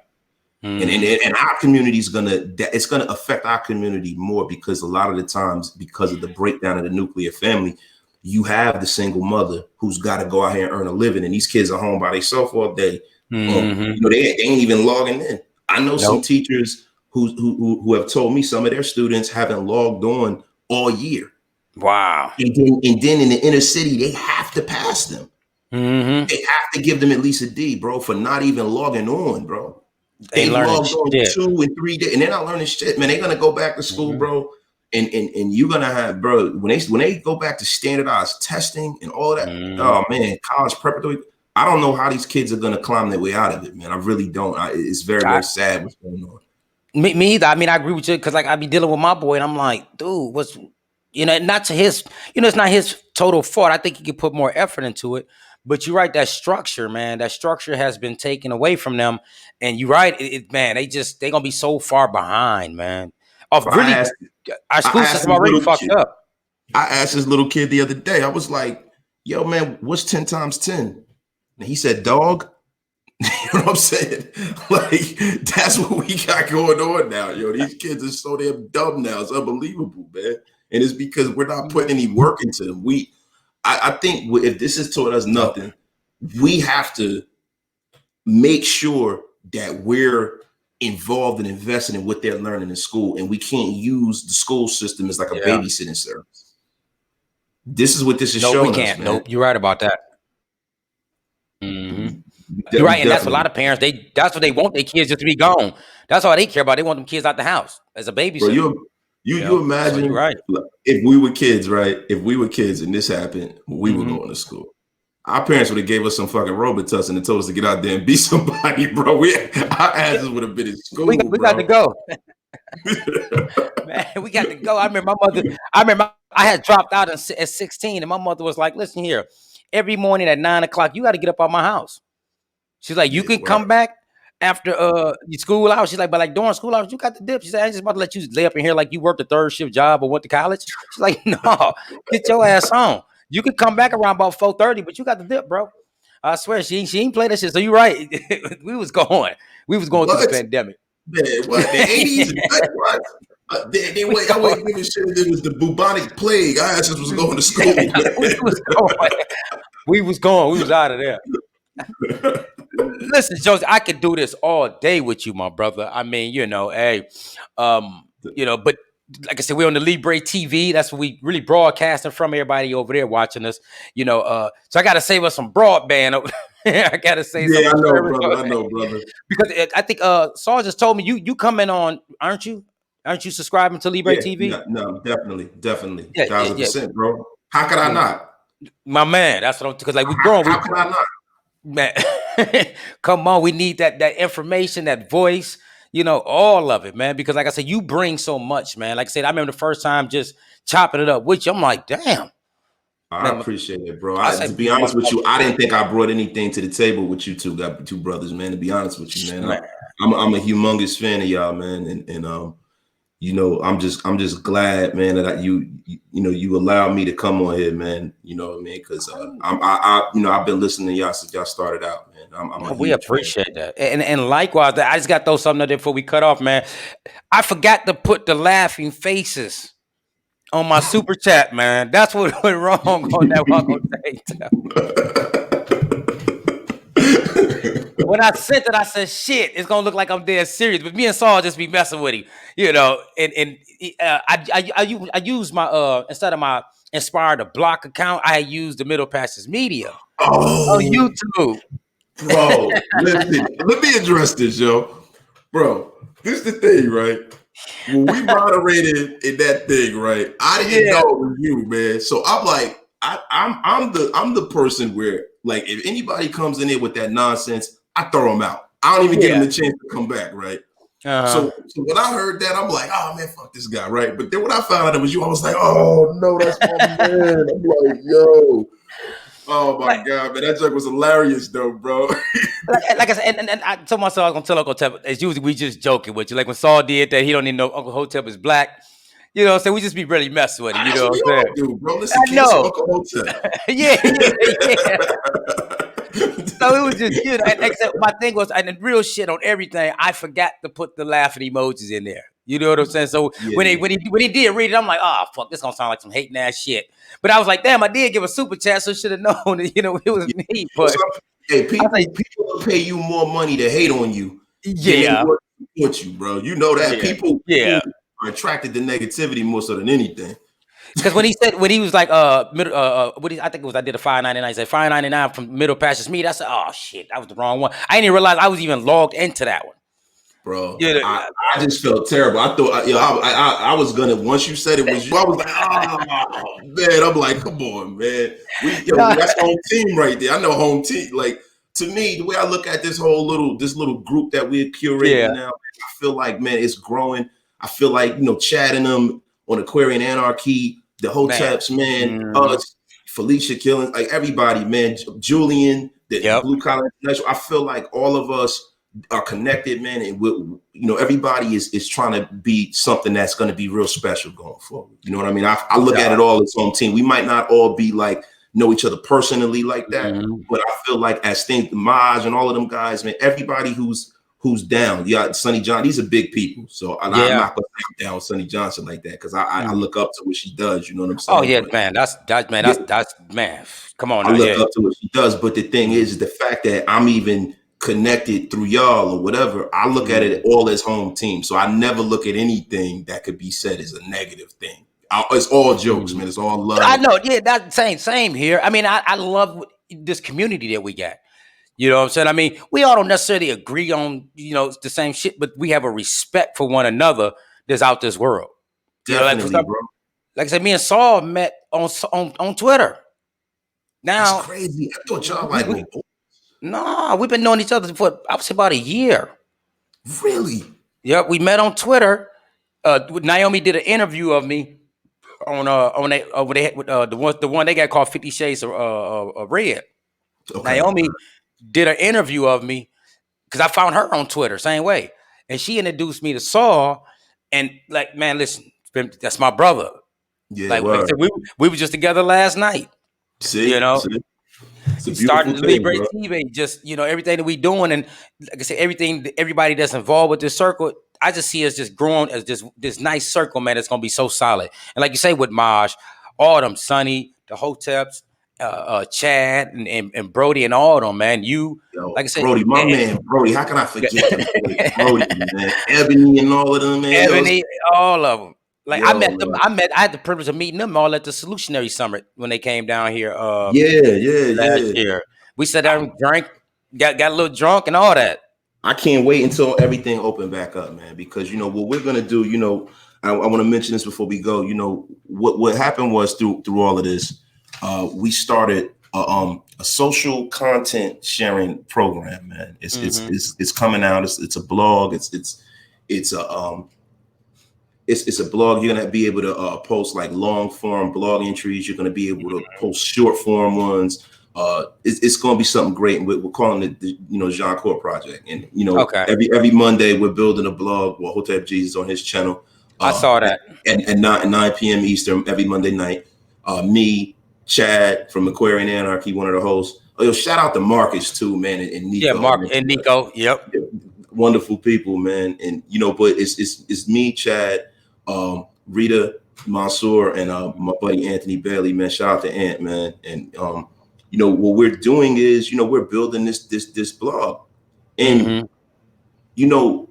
And our community is it's gonna affect our community more, because a lot of the times, because of the breakdown of the nuclear family, you have the single mother who's got to go out here and earn a living, and these kids are home by themselves all day. You know, they ain't even logging in. I know some teachers who have told me some of their students haven't logged on all year. Wow. And then in the inner city, they have to pass them. They have to give them at least a D, bro, for not even logging on, bro. They logged on shit. 2 and 3 days, and they're not learning shit, man. They're gonna go back to school, bro, and you're gonna have, bro, when they go back to standardized testing and all that. Oh man, college preparatory. I don't know how these kids are gonna climb their way out of it, man. I really don't. It's very, very sad what's going on. Me either. I mean, I agree with you, because like I be dealing with my boy, and I'm like, dude, what's, you know, not to his, you know, it's not his total fault. I think he could put more effort into it. But you're right, that structure, man, that structure has been taken away from them. And you're right, man, they gonna be so far behind, man. Of But really, our school system already fucked up. I asked this little kid the other day. I was like, "Yo, man, what's 10 times 10?" And he said, "Dog." You know what I'm saying? Like, that's what we got going on now, yo. These kids are so damn dumb now. It's unbelievable, man. And it's because we're not putting any work into them. I think if this has taught us nothing, we have to make sure that we're involved and invested in what they're learning in school, and we can't use the school system as like a babysitting service. This is what this is showing us, man. Nope, you're right about that. You're right, and that's a lot of parents. That's what they want their kids just to be gone. That's all they care about. They want them kids out the house as a babysitter. Bro, you imagine, so right. If we were kids, right? If we were kids and this happened, we were going to school. Our parents would have gave us some fucking Robitussin and told us to get out there and be somebody, bro. Our asses would have been in school. We got to go. Man, we got to go. I remember I had dropped out at 16, and my mother was like, "Listen here, every morning at 9 o'clock, you got to get up out my house." She's like, "You can come back after your school hours." She's like, "But like during school hours, you got the dip." She said, "I ain't just about to let you lay up in here like you worked a third shift job or went to college." She's like, "No, get your ass home. You could come back around about 4:30, but you got the dip, bro." I swear, she ain't played that shit. So you're right. We was going through the pandemic. Man, what, the 80s? What? I wasn't giving shit if it was the bubonic plague. I just was going to school. We was out of there. Listen, Jonesy, I could do this all day with you, my brother. I mean, you know, hey, but like I said, we're on the Libre TV. That's what we really broadcasting from. Everybody over there watching us, you know. So I got to save us some broadband. I got to say something. I know, brother. Because I think Saul just told me you coming on, aren't you? Aren't you subscribing to Libre TV? No, definitely, yeah, 1,000%, bro. How could I not? My man, that's what I'm. Because like we growing. How could I not? Man, come on, we need that information, that voice, you know, all of it, man. Because like I said, you bring so much, man. Like I said, I remember the first time just chopping it up with you. I'm like, damn. I appreciate it, bro. To be honest with you, I didn't think I brought anything to the table with you two. Got two brothers, man. To be honest with you, man, I'm a humongous fan of y'all, man, and you know, I'm just glad, man, that you allowed me to come on here, man. You know what I mean? Because I've been listening to y'all since y'all started out, man. We appreciate that, and likewise, I just got to throw something out there before we cut off, man. I forgot to put the laughing faces on my super chat, man. That's what went wrong on that Walk on Stage. when I sent it, I said, "Shit, it's gonna look like I'm dead serious." But me and Saul just be messing with him, you know. And I use my instead of my Inspired to Block account, I used the Middle Passage Media on Oh, YouTube. bro, listen, let me address this, yo. Bro, this is the thing, right? When we moderated in that thing, right? I didn't know it was you, man. So I'm like, I'm the person where, like, if anybody comes in there with that nonsense, I throw them out. I don't even give them a chance to come back, right? So when I heard that, I'm like, oh man, fuck this guy, right? But then when I found out it was you, I was like, oh no, that's my man. I'm like, yo. Oh my god, man, that joke was hilarious though, bro. like I said, and I told myself I was gonna tell Uncle Hotep. It's usually we just joking with you. Like when Saul did that, he don't even know Uncle Hotep is black. You know, so we just be really messing with him. You know what I'm saying? Do, bro. Listen, I know. Uncle Hotep. yeah. So it was just, you know, and except my thing was, and the real shit on everything, I forgot to put the laughing emojis in there. You know what I'm saying? So when he did read it, I'm like, oh fuck, this gonna sound like some hating ass shit. But I was like, damn, I did give a super chat, so should have known that, you know, it was me. But hey, people will pay you more money to hate on you. Yeah. Than they support you, bro. You know that people are attracted to negativity more so than anything. Because when he was like I think it was I did a $5.99. He said $5.99 from Middle Passage Media. I said, oh shit, that was the wrong one. I didn't even realize I was even logged into that one. Bro, I just felt terrible. I thought, I was gonna. Once you said it was you, I was like, oh man. I'm like, come on, man. That's home team right there. I know home team. Like, to me, the way I look at this little group that we're curating now, I feel like, man, it's growing. I feel like, you know, chatting them on Aquarian Anarchy, the Hoteps, man, Felicia Killings, like everybody, man, Julian, the Blue Collar International. I feel like all of us are connected, man, and you know, everybody is trying to be something that's going to be real special going forward. You know what I mean? I look at it all as home team. We might not all be like know each other personally like that, but I feel like as things, Maj and all of them guys, man, everybody who's down. You got Sonny John. These are big people, so I'm not going to down Sonny Johnson like that because I look up to what she does. You know what I'm saying? Oh yeah, man. That's man. Come on, I look up to what she does. But the thing is the fact that I'm even connected through y'all or whatever, I look at it all as home team. So I never look at anything that could be said as a negative thing. It's all jokes, man. It's all love. I know. Yeah, that's same here. I mean, I love this community that we got. You know what I'm saying? I mean, we all don't necessarily agree on, you know, the same shit, but we have a respect for one another that's out this world. Definitely, you know, bro. Like I said, me and Saul met on Twitter. Now, that's crazy. I thought y'all like no, we've been knowing each other for I would say about a year. Really? Yep, we met on Twitter. Naomi did an interview of me on the one they got called 50 Shades of Red. Okay. Naomi did an interview of me because I found her on Twitter, same way, and she introduced me to Saul. And like, man, listen, that's my brother. Yeah, like I said, we were just together last night. See, you know. See? Starting Libre TV, just, you know, everything that we doing, and like I said, everybody that's involved with this circle, I just see us just growing as this nice circle, man. It's gonna be so solid. And like you say with Maj, all them, Sonny, the Hoteps, Chad, and Brody, and all of them, man. Like I said, Brody, my man, Brody. How can I forget them? Brody, man, Ebony, and all of them, man. Ebony, all of them. Like I met them. I had the privilege of meeting them all at the Solutionary Summit when they came down here. Last year. We sat down and drank, got a little drunk and all that. I can't wait until everything open back up, man. Because you know what we're gonna do. You know, I want to mention this before we go. You know what happened was through all of this, we started a social content sharing program, man. It's coming out. It's a blog. It's a blog. You're gonna be able to post like long form blog entries. You're gonna be able to post short form ones. It's gonna be something great. And we're calling it the Jean Core Project. And you know, every Monday we're building a blog. Well, Hotep Jesus on his channel. I saw that. At 9 p.m. Eastern every Monday night. Me, Chad from Aquarian Anarchy, one of the hosts. Oh, yo, shout out to Marcus too, man, and Nico. Yeah, Mark and Nico. Yep. Wonderful people, man. And you know, but it's me, Chad, Rita Mansour, and my buddy Anthony Bailey, man. Shout out to Ant, man. And you know, what we're doing is, you know, we're building this blog. And, you know,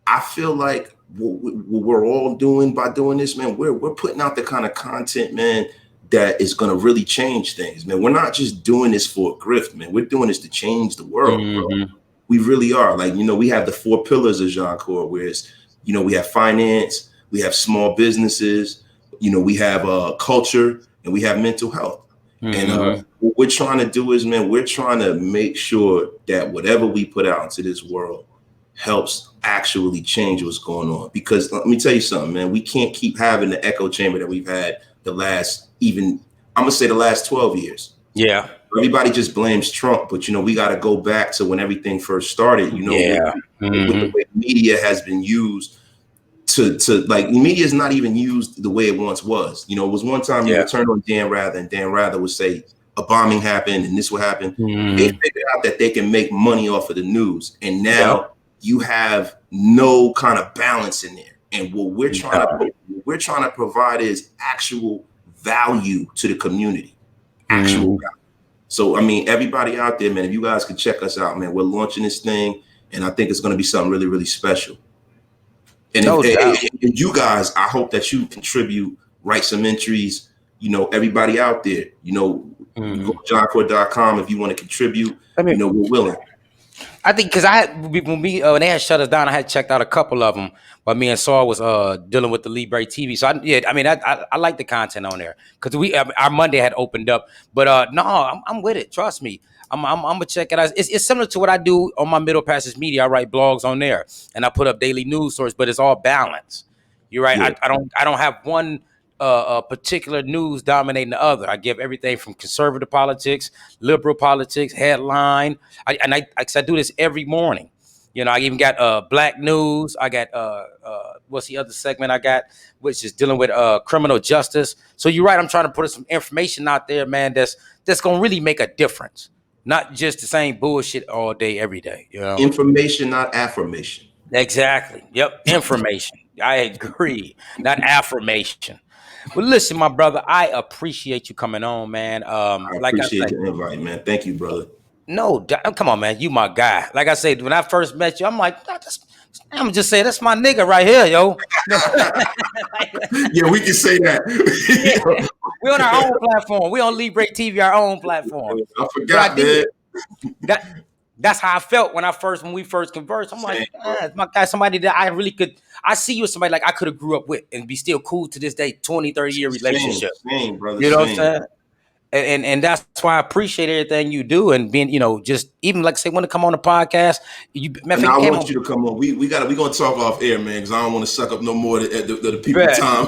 I feel like what we're all doing by doing this, man, we're putting out the kind of content, man, that is going to really change things, man. We're not just doing this for a grift, man. We're doing this to change the world, bro. We really are. Like, you know, we have the 4 pillars of Jean Core, whereas, you know, we have finance, we have small businesses, you know, we have culture, and we have mental health. And what we're trying to do is, man, we're trying to make sure that whatever we put out into this world helps actually change what's going on. Because let me tell you something, man, we can't keep having the echo chamber that we've had the last, even, I'm gonna say the last 12 years. Yeah. Everybody just blames Trump, but, you know, we got to go back to when everything first started, you know, with the way media has been used to like, media is not even used the way it once was. You know, it was one time you would turn on Dan Rather, and Dan Rather would say a bombing happened and this would happen. They figured out that they can make money off of the news. And now you have no kind of balance in there. And what we're trying to provide is actual value to the community. Actual value. So, I mean, everybody out there, man, if you guys can check us out, man, we're launching this thing, and I think it's going to be something really, really special. And if you guys, I hope that you contribute, write some entries, you know, everybody out there, you know, go to johncore.com if you want to contribute, you know, we're willing. I think because when they had shut us down, I had checked out a couple of them, but me and Saul was dealing with the Libre TV. So I like the content on there because our Monday had opened up. But no, I'm with it. Trust me, I'm gonna check it out. It's similar to what I do on my Middle Passage Media. I write blogs on there and I put up daily news stories, but it's all balanced. You're right. Yeah. I don't have one particular news dominating the other. I give everything from conservative politics, liberal politics, headline. I do this every morning. You know, I even got black news. I got what's the other segment I got, which is dealing with criminal justice. So you're right. I'm trying to put some information out there, man. That's gonna really make a difference. Not just the same bullshit all day, every day. You know, information, not affirmation. Exactly. Yep. Information. I agree. Not affirmation. Well, listen, my brother, I appreciate you coming on, man. I appreciate the invite, man. Thank you, brother. No, come on, man. You my guy. Like I said, when I first met you, I'm like, I'm just saying, that's my nigga right here, yo. Yeah, we can say that. We're on our own platform. We on Libre TV, our own platform. I forgot, man. That's how I felt when we first conversed. I'm like, my guy, somebody that I really could. I see you as somebody like I could have grew up with and be still cool to this day, 20, 30-year relationship. Same, brother. You know what I'm saying? And that's why I appreciate everything you do and being, you know, just even like say want to come on the podcast. I want you to come on. We're gonna talk off air, man, because I don't want to suck up no more of the people's time.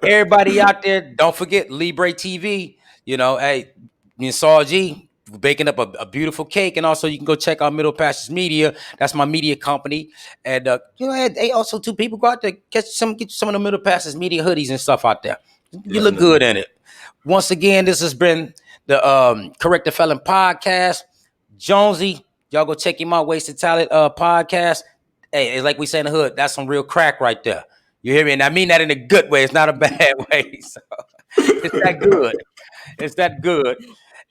Everybody out there, don't forget Libre TV. You know, hey, me and Saul G. We're baking up a beautiful cake, and also you can go check out Middle Passage Media. That's my media company, and you know, they also too people go out there get some of the Middle Passage Media hoodies and stuff out there. You look good in it. Once again, this has been the Correct the Felon podcast. Jonesy, y'all go check him out. Wasted Talent podcast. Hey, it's like we say in the hood, that's some real crack right there. You hear me? And I mean that in a good way. It's not a bad way. So it's that good. It's that good.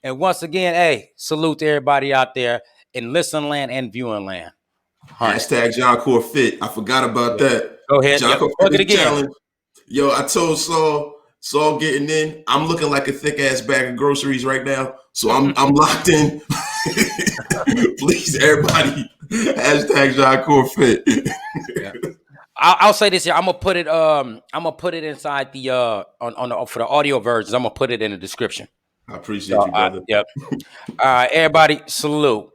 And once again, hey, salute to everybody out there in listen land and viewing land. Hashtag John Core Fit. I forgot about that. Go ahead. John Core Fit again. Challenge. Yo, I told Saul getting in. I'm looking like a thick ass bag of groceries right now. So I'm locked in. Please, everybody, hashtag John Core Fit. Yeah. I'll say this here. I'm gonna put it inside the for the audio versions. I'm gonna put it in the description. I appreciate you, brother. Yep. All right, everybody, salute.